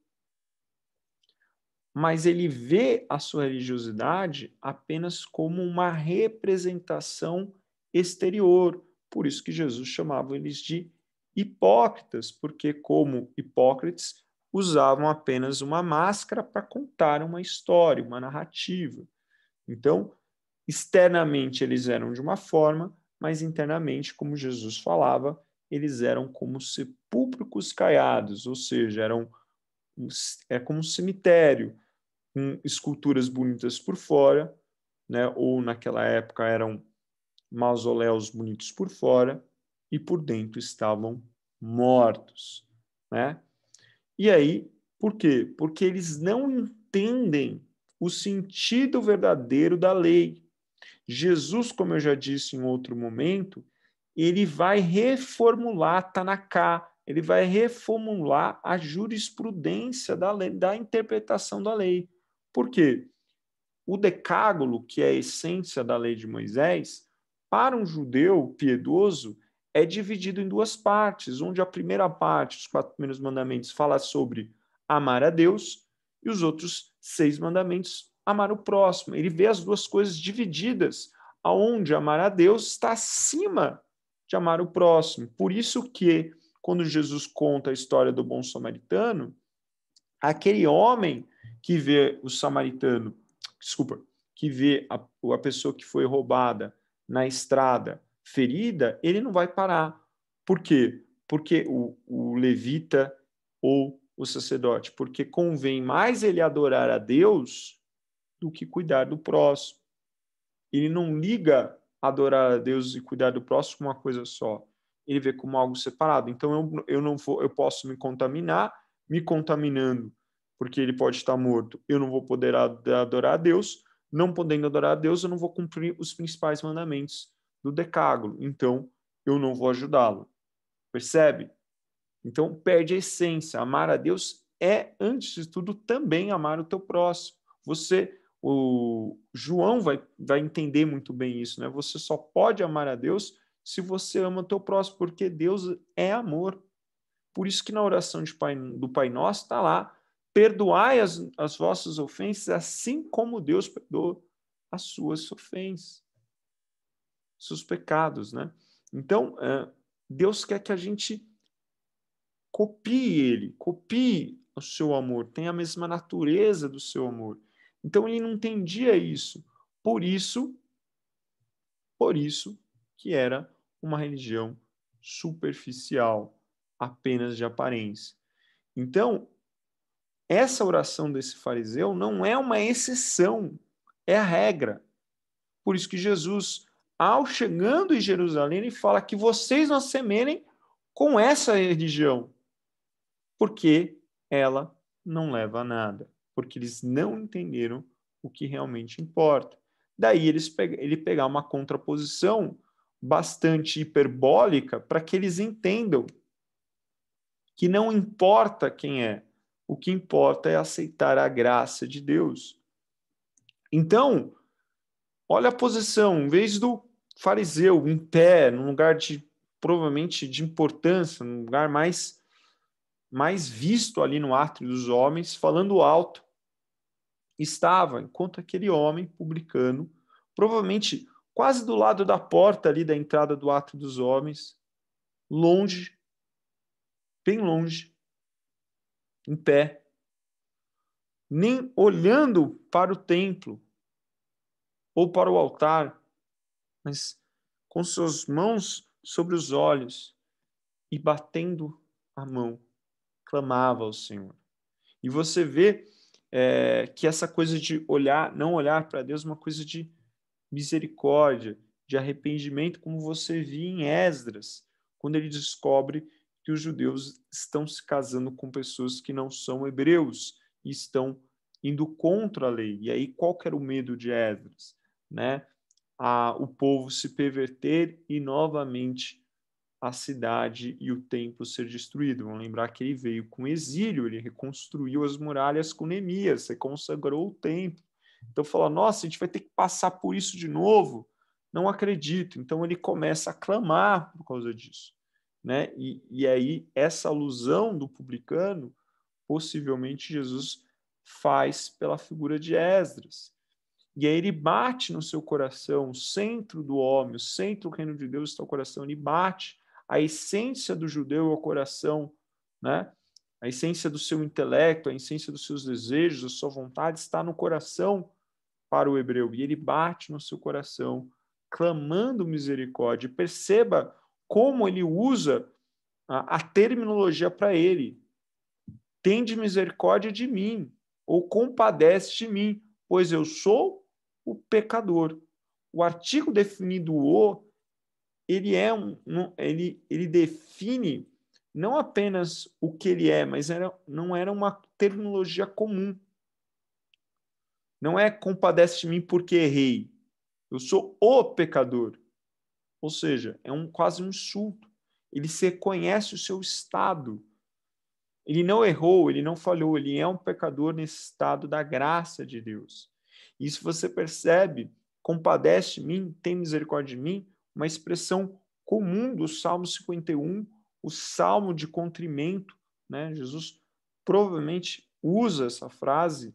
Mas ele vê a sua religiosidade apenas como uma representação exterior. Por isso que Jesus chamava eles de hipócritas, porque, como hipócritas, usavam apenas uma máscara para contar uma história, uma narrativa. Então, externamente eles eram de uma forma, mas internamente, como Jesus falava, eles eram como sepulcros caiados, ou seja, é como um cemitério, com esculturas bonitas por fora, né? Ou naquela época eram mausoléus bonitos por fora, e por dentro estavam mortos, né? E aí, por quê? Porque eles não entendem o sentido verdadeiro da lei. Jesus, como eu já disse em outro momento, ele vai reformular Tanaká, ele vai reformular a jurisprudência da lei, da interpretação da lei. Por quê? O decálogo, que é a essência da lei de Moisés, para um judeu piedoso, é dividido em duas partes, onde a primeira parte, os 4 primeiros mandamentos, fala sobre amar a Deus, e os outros 6 mandamentos, amar o próximo. Ele vê as duas coisas divididas, aonde amar a Deus está acima de amar o próximo. Por isso que, quando Jesus conta a história do bom samaritano, aquele homem que vê o samaritano, desculpa, que vê a pessoa que foi roubada na estrada ferida, ele não vai parar. Por quê? Porque o levita ou o sacerdote, porque convém mais ele adorar a Deus do que cuidar do próximo. Ele não liga adorar a Deus e cuidar do próximo como uma coisa só. Ele vê como algo separado. Então eu não vou, eu posso me contaminar, me contaminando, porque ele pode estar morto. Eu não vou poder adorar a Deus. Não podendo adorar a Deus, eu não vou cumprir os principais mandamentos do decálogo. Então eu não vou ajudá-lo. Percebe? Então perde a essência. Amar a Deus é, antes de tudo, também amar o teu próximo. O João vai entender muito bem isso, né? Você só pode amar a Deus se você ama o teu próximo, porque Deus é amor. Por isso que na oração do Pai Nosso está lá, perdoai as vossas ofensas, assim como Deus perdoa as suas ofensas, seus pecados, né? Então, Deus quer que a gente copie ele, copie o seu amor, tenha a mesma natureza do seu amor. Então ele não entendia isso. Por isso que era uma religião superficial, apenas de aparência. Então, essa oração desse fariseu não é uma exceção, é a regra. Por isso que Jesus, ao chegando em Jerusalém, ele fala que vocês não assemelhem com essa religião, porque ela não leva a nada, porque eles não entenderam o que realmente importa. Daí ele pegar uma contraposição bastante hiperbólica para que eles entendam que não importa quem é, o que importa é aceitar a graça de Deus. Então, olha a posição, em vez do fariseu em pé, num lugar de provavelmente de importância, num lugar mais visto ali no átrio dos homens, falando alto, estava, enquanto aquele homem publicano, provavelmente quase do lado da porta ali da entrada do átrio dos homens, longe, bem longe, em pé, nem olhando para o templo ou para o altar, mas com suas mãos sobre os olhos e batendo a mão, clamava ao Senhor. E você vê que essa coisa de olhar, não olhar para Deus, é uma coisa de misericórdia, de arrependimento, como você via em Esdras, quando ele descobre que os judeus estão se casando com pessoas que não são hebreus e estão indo contra a lei. E aí qual que era o medo de Esdras? Né? O povo se perverter e novamente a cidade e o templo ser destruído. Vamos lembrar que ele veio com exílio, ele reconstruiu as muralhas com Neemias, reconsagrou o templo. Então fala, nossa, a gente vai ter que passar por isso de novo? Não acredito. Então ele começa a clamar por causa disso. Né? E aí essa alusão do publicano, possivelmente Jesus faz pela figura de Esdras. E aí ele bate no seu coração, o centro do homem, o centro do reino de Deus está o coração, ele bate. A essência do judeu é o coração, né? A essência do seu intelecto, a essência dos seus desejos, da sua vontade está no coração para o hebreu. E ele bate no seu coração, clamando misericórdia. Perceba como ele usa a terminologia para ele. Tende misericórdia de mim, ou compadece de mim, pois eu sou o pecador. O artigo definido o, ele define não apenas o que ele é, mas não era uma terminologia comum. Não é compadece de mim porque errei. Eu sou o pecador. Ou seja, é quase um insulto. Ele se reconhece o seu estado. Ele não errou, ele não falhou, ele é um pecador nesse estado da graça de Deus. Isso você percebe, compadece de mim, tem misericórdia de mim, uma expressão comum do Salmo 51, o salmo de contrimento, né? Jesus provavelmente usa essa frase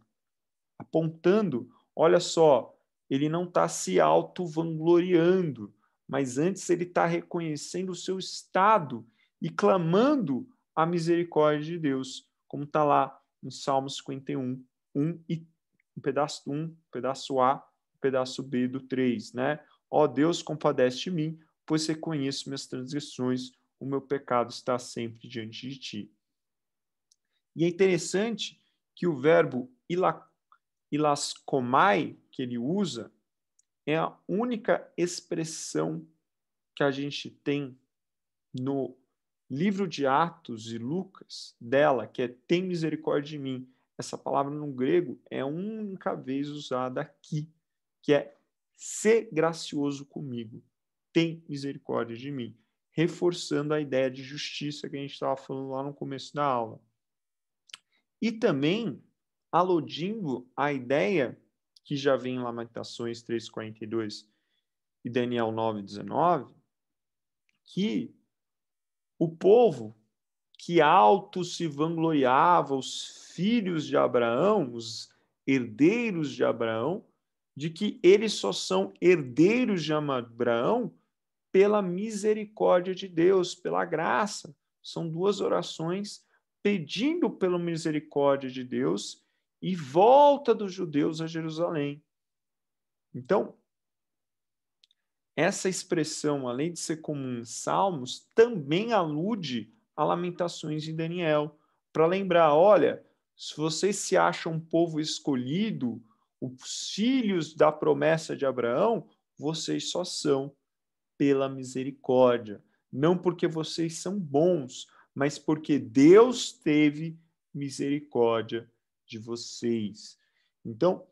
apontando, olha só, ele não está se auto-vangloriando, mas antes ele está reconhecendo o seu estado e clamando a misericórdia de Deus, como está lá no Salmo 51, 1 e um pedaço 1, pedaço A, pedaço B do 3, né? Ó Deus, compadece de mim, pois reconheço minhas transgressões, o meu pecado está sempre diante de ti. E é interessante que o verbo ilaskomai que ele usa é a única expressão que a gente tem no livro de Atos e Lucas dela, que é tem misericórdia de mim. Essa palavra no grego é a única vez usada aqui, que é ser gracioso comigo, tem misericórdia de mim, reforçando a ideia de justiça que a gente estava falando lá no começo da aula. E também aludindo à ideia que já vem em Lamentações 3:42 e Daniel 9:19, que o povo que alto se vangloriava, os filhos de Abraão, os herdeiros de Abraão, de que eles só são herdeiros de Abraão pela misericórdia de Deus, pela graça. São duas orações pedindo pela misericórdia de Deus e volta dos judeus a Jerusalém. Então, essa expressão, além de ser comum em Salmos, também alude a Lamentações de Daniel, para lembrar, olha, se vocês se acham um povo escolhido, os filhos da promessa de Abraão, vocês só são pela misericórdia, não porque vocês são bons, mas porque Deus teve misericórdia de vocês. Então,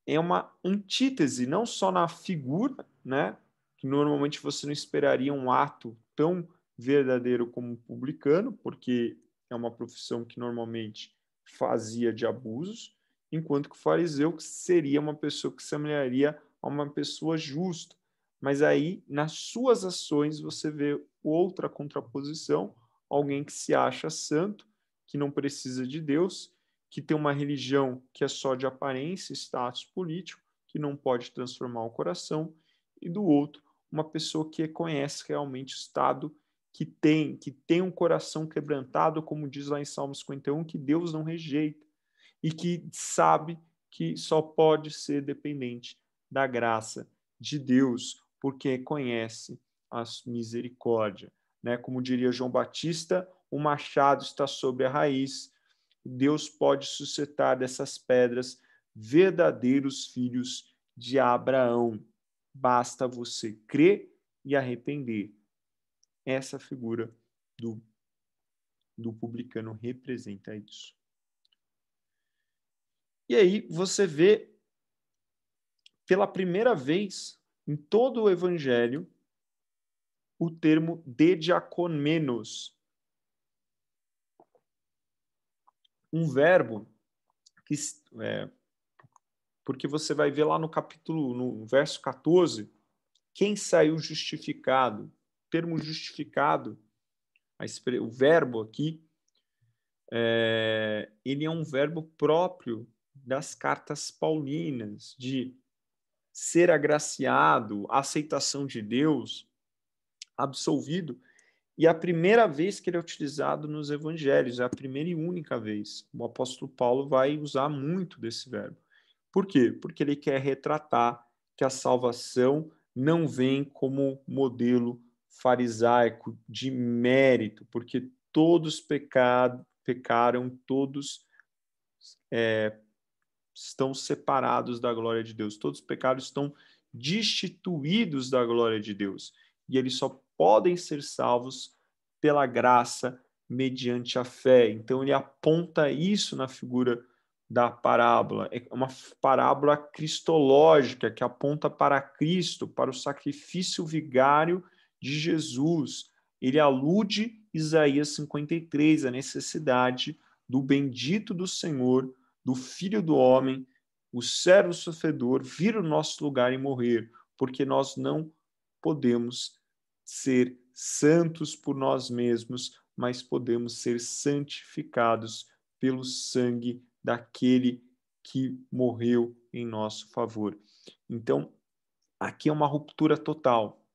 é uma antítese, não só na figura, né, que normalmente você não esperaria um ato tão verdadeiro como um publicano, porque é uma profissão que normalmente fazia de abusos, enquanto que o fariseu seria uma pessoa que se semelharia a uma pessoa justa. Mas aí, nas suas ações, você vê outra contraposição, alguém que se acha santo, que não precisa de Deus, que tem uma religião que é só de aparência, status político, que não pode transformar o coração, e do outro, uma pessoa que conhece realmente o estado que tem um coração quebrantado, como diz lá em Salmo 51, que Deus não rejeita. e que sabe que só pode ser dependente da graça de Deus, porque conhece a misericórdia. Né? Como diria João Batista, o machado está sobre a raiz. Deus pode suscitar dessas pedras verdadeiros filhos de Abraão. Basta você crer e arrepender. Essa figura do publicano representa isso. E aí você vê, pela primeira vez em todo o Evangelho, o termo dediakomenos, um verbo que porque você vai ver lá no capítulo, no verso 14, quem saiu justificado. O termo justificado, o verbo aqui, ele é um verbo próprio das cartas paulinas, de ser agraciado, aceitação de Deus, absolvido. E a primeira vez que ele é utilizado nos evangelhos, é a primeira e única vez. O apóstolo Paulo vai usar muito desse verbo. Por quê? Porque ele quer retratar que a salvação não vem como modelo farisaico de mérito, porque todos pecaram, todos estão separados da glória de Deus, todos os pecados estão destituídos da glória de Deus, e eles só podem ser salvos pela graça mediante a fé. Então ele aponta isso na figura da parábola. É uma parábola cristológica que aponta para Cristo, para o sacrifício vigário de Jesus. Ele alude Isaías 53, a necessidade do bendito do Senhor, do Filho do Homem, o servo sofredor, vir ao nosso lugar e morrer, porque nós não podemos ser santos por nós mesmos, mas podemos ser santificados pelo sangue daquele que morreu em nosso favor. Então, aqui é uma ruptura total.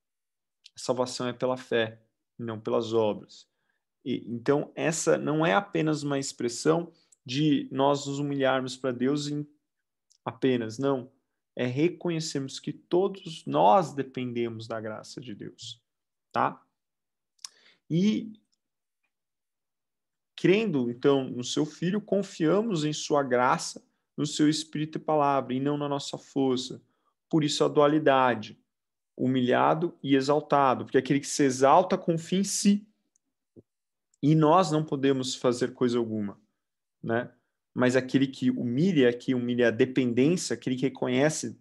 A salvação é pela fé, não pelas obras. Então, essa não é apenas uma expressão de nós nos humilharmos para Deus apenas, não. É reconhecermos que todos nós dependemos da graça de Deus, tá? E crendo, então, no seu Filho, confiamos em sua graça, no seu Espírito e palavra, e não na nossa força. Por isso a dualidade, humilhado e exaltado, porque aquele que se exalta confia em si, e nós não podemos fazer coisa alguma, né? Mas aquele que humilha a dependência, aquele que reconhece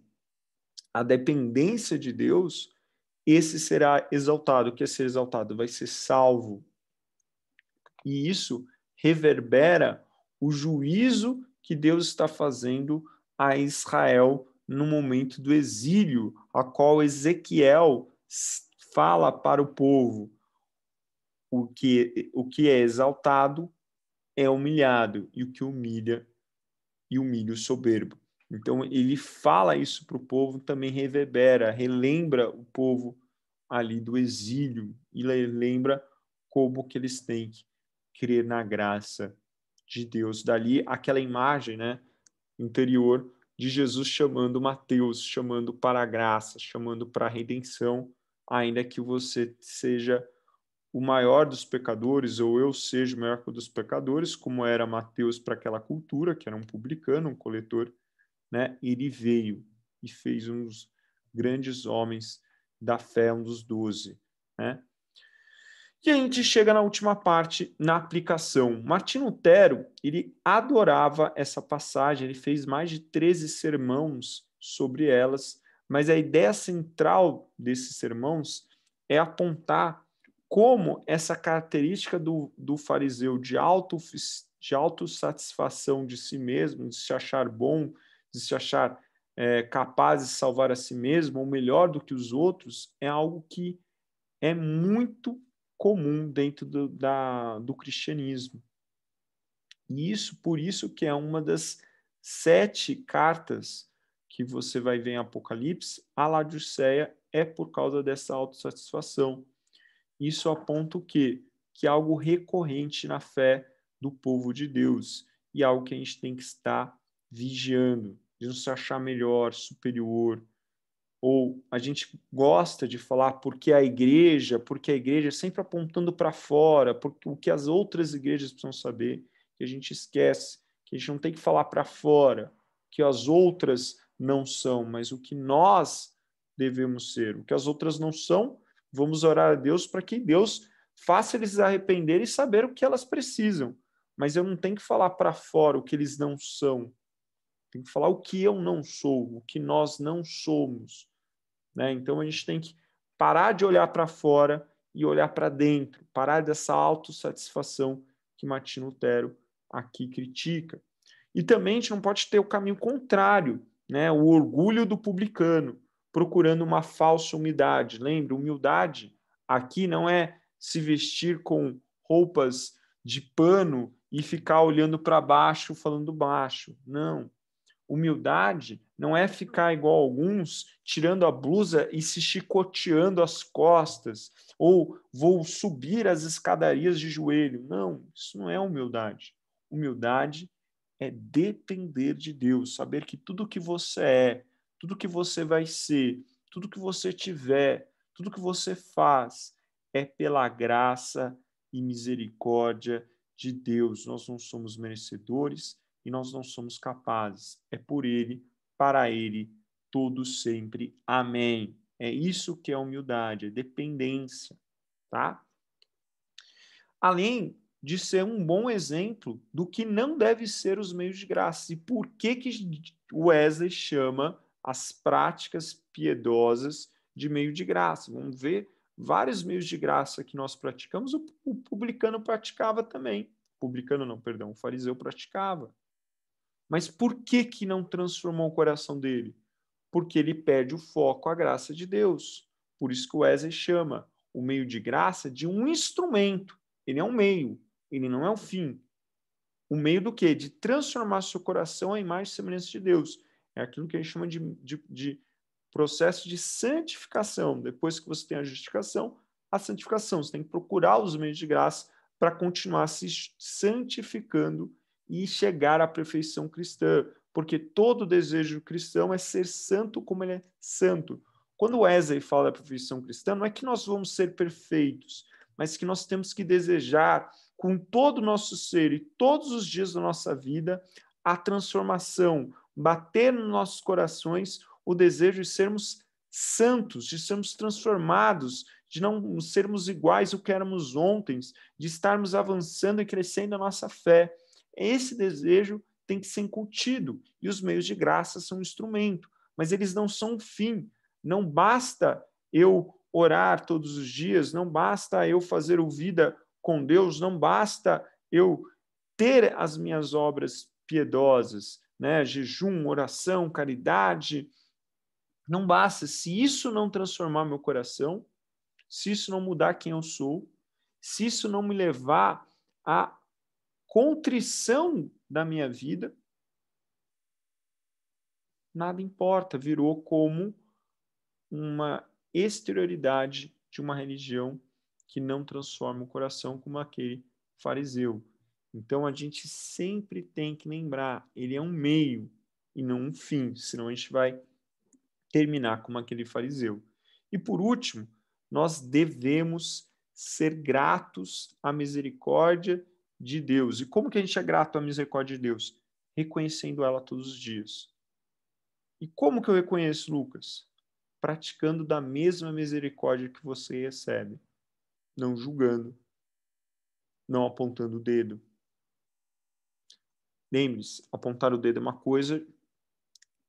a dependência de Deus, esse será exaltado. O que é ser exaltado? Vai ser salvo. E isso reverbera o juízo que Deus está fazendo a Israel no momento do exílio, a qual Ezequiel fala para o povo. O que é exaltado é humilhado, e o que humilha o soberbo. Então, ele fala isso para o povo, também reverbera, relembra o povo ali do exílio, e lembra como que eles têm que crer na graça de Deus. Dali, aquela imagem, né, interior de Jesus chamando Mateus, chamando para a graça, chamando para a redenção, ainda que você seja o maior dos pecadores, ou eu seja o maior dos pecadores, como era Mateus para aquela cultura, que era um publicano, um coletor, né? Ele veio e fez um dos grandes homens da fé, um dos 12, né? E a gente chega na última parte, na aplicação. Martinho Lutero, ele adorava essa passagem, ele fez mais de 13 sermãos sobre elas, mas a ideia central desses sermãos é apontar como essa característica do fariseu de autossatisfação de si mesmo, de se achar bom, de se achar capaz de salvar a si mesmo, ou melhor do que os outros, é algo que é muito comum dentro do cristianismo. E isso, por isso que é uma das 7 cartas que você vai ver em Apocalipse, a Laodiceia é por causa dessa autossatisfação. Isso aponta o quê? Que é algo recorrente na fé do povo de Deus. e algo que a gente tem que estar vigiando, de não se achar melhor, superior, ou a gente gosta de falar porque a igreja sempre apontando para fora, porque o que as outras igrejas precisam saber, que a gente esquece, que a gente não tem que falar para fora, que as outras não são, mas o que nós devemos ser. O que as outras não são, vamos orar a Deus para que Deus faça eles arrependerem e saber o que elas precisam. Mas eu não tenho que falar para fora o que eles não são. Tenho que falar o que eu não sou, o que nós não somos. Né? Então, a gente tem que parar de olhar para fora e olhar para dentro, parar dessa autossatisfação que Martinho Lutero aqui critica. E também a gente não pode ter o caminho contrário, né? O orgulho do publicano, procurando uma falsa humildade. Lembra, humildade aqui não é se vestir com roupas de pano e ficar olhando para baixo, falando baixo. Não. Humildade não é ficar igual alguns, tirando a blusa e se chicoteando as costas, ou vou subir as escadarias de joelho. Não, isso não é humildade. Humildade é depender de Deus, saber que tudo que você é, tudo que você vai ser, tudo que você tiver, tudo que você faz é pela graça e misericórdia de Deus. Nós não somos merecedores e nós não somos capazes. É por Ele, para Ele, todo sempre. Amém. É isso que é humildade, é dependência, tá? Além de ser um bom exemplo do que não deve ser os meios de graça. E por que Wesley chama as práticas piedosas de meio de graça? Vamos ver vários meios de graça que nós praticamos, o publicano praticava também. Publicano não, perdão, o fariseu praticava. Mas por que não transformou o coração dele? Porque ele perde o foco à graça de Deus. Por isso que o Wesley chama o meio de graça de um instrumento. Ele é um meio, ele não é um fim. O meio do quê? De transformar seu coração à imagem e semelhança de Deus. É aquilo que a gente chama de processo de santificação. Depois que você tem a justificação, a santificação. Você tem que procurar os meios de graça para continuar se santificando e chegar à perfeição cristã, porque todo desejo cristão é ser santo como ele é santo. Quando Wesley fala da perfeição cristã, não é que nós vamos ser perfeitos, mas que nós temos que desejar com todo o nosso ser e todos os dias da nossa vida a transformação, bater nos nossos corações o desejo de sermos santos, de sermos transformados, de não sermos iguais ao que éramos ontem, de estarmos avançando e crescendo a nossa fé. Esse desejo tem que ser incutido e os meios de graça são um instrumento, mas eles não são um fim. Não basta eu orar todos os dias, não basta eu fazer o vida com Deus, não basta eu ter as minhas obras piedosas, né? Jejum, oração, caridade. Não basta. Se isso não transformar meu coração, se isso não mudar quem eu sou, se isso não me levar à contrição da minha vida, nada importa. Virou como uma exterioridade de uma religião que não transforma o coração como aquele fariseu. Então a gente sempre tem que lembrar, ele é um meio e não um fim, senão a gente vai terminar como aquele fariseu. E por último, nós devemos ser gratos à misericórdia de Deus. E como que a gente é grato à misericórdia de Deus? Reconhecendo ela todos os dias. E como que eu reconheço, Lucas? Praticando da mesma misericórdia que você recebe. Não julgando, não apontando o dedo. Lembre-se, apontar o dedo é uma coisa,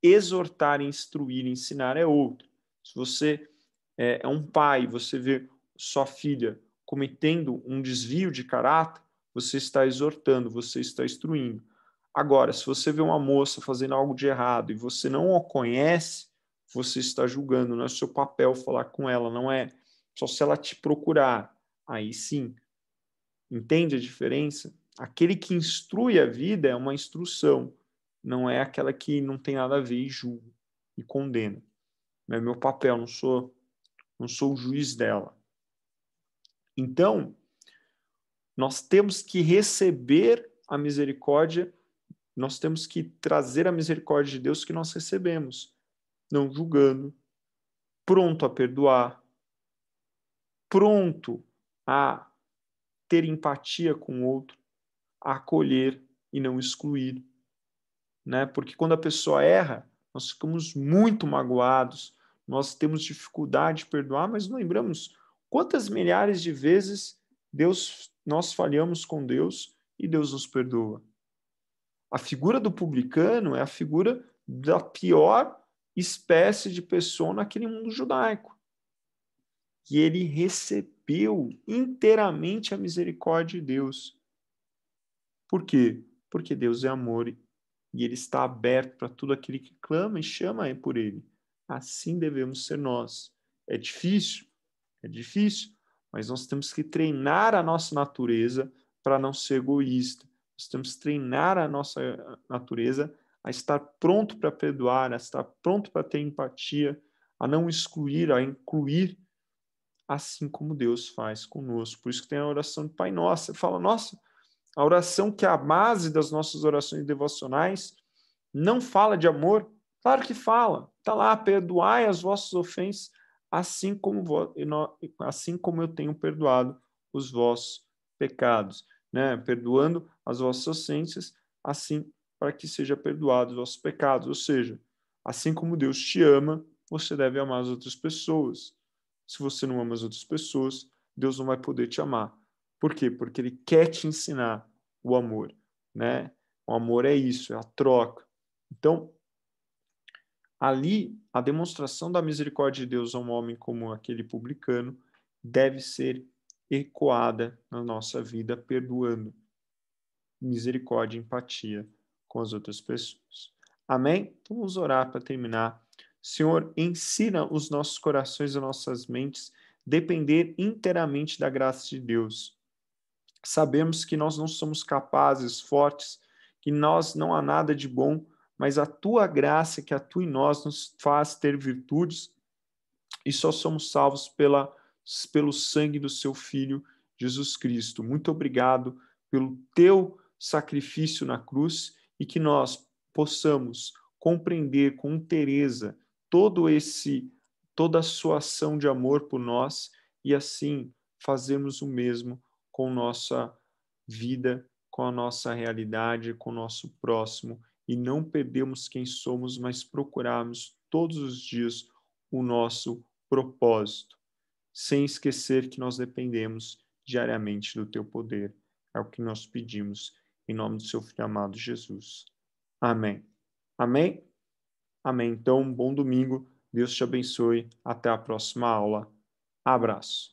exortar, instruir, ensinar é outra. Se você é um pai, você vê sua filha cometendo um desvio de caráter, você está exortando, você está instruindo. Agora, se você vê uma moça fazendo algo de errado e você não a conhece, você está julgando, não é seu papel falar com ela, não é só se ela te procurar. Aí sim. Entende a diferença? Aquele que instrui a vida é uma instrução, não é aquela que não tem nada a ver e julga e condena. Não é meu papel, não sou o juiz dela. Então, nós temos que receber a misericórdia Nós temos que trazer a misericórdia de Deus que nós recebemos, não julgando, pronto a perdoar, pronto a ter empatia com o outro, a acolher e não excluir, né? Porque quando a pessoa erra, nós ficamos muito magoados, nós temos dificuldade de perdoar, mas não lembramos quantas milhares de vezes nós falhamos com Deus e Deus nos perdoa. A figura do publicano é a figura da pior espécie de pessoa naquele mundo judaico. E ele recebeu inteiramente a misericórdia de Deus. Por quê? Porque Deus é amor e ele está aberto para tudo aquele que clama e chama por ele. Assim devemos ser nós. É difícil, mas nós temos que treinar a nossa natureza para não ser egoísta. Nós temos que treinar a nossa natureza a estar pronto para perdoar, a estar pronto para ter empatia, a não excluir, a incluir, assim como Deus faz conosco. Por isso que tem a oração do Pai Nosso. Você fala, nossa, a oração que é a base das nossas orações devocionais não fala de amor? Claro que fala. Está lá, perdoai as vossas ofensas, assim como eu tenho perdoado os vossos pecados, né? Perdoando as vossas ofensas, assim para que seja perdoado os vossos pecados. Ou seja, assim como Deus te ama, você deve amar as outras pessoas. Se você não ama as outras pessoas, Deus não vai poder te amar. Por quê? Porque ele quer te ensinar o amor, né? O amor é isso, é a troca. Então, ali, a demonstração da misericórdia de Deus a um homem como aquele publicano deve ser ecoada na nossa vida, perdoando, misericórdia e empatia com as outras pessoas. Amém? Então, vamos orar para terminar. Senhor, ensina os nossos corações e nossas mentes depender inteiramente da graça de Deus. Sabemos que nós não somos capazes, fortes, que nós não há nada de bom, mas a tua graça que atua em nós nos faz ter virtudes e só somos salvos pelo sangue do seu Filho, Jesus Cristo. Muito obrigado pelo teu sacrifício na cruz e que nós possamos compreender com inteireza toda a sua ação de amor por nós e assim fazermos o mesmo com nossa vida, com a nossa realidade, com o nosso próximo e não perdermos quem somos, mas procurarmos todos os dias o nosso propósito, sem esquecer que nós dependemos diariamente do teu poder. É o que nós pedimos em nome do seu Filho amado Jesus. Amém. Amém? Amém. Então, um bom domingo. Deus te abençoe. Até a próxima aula. Abraço.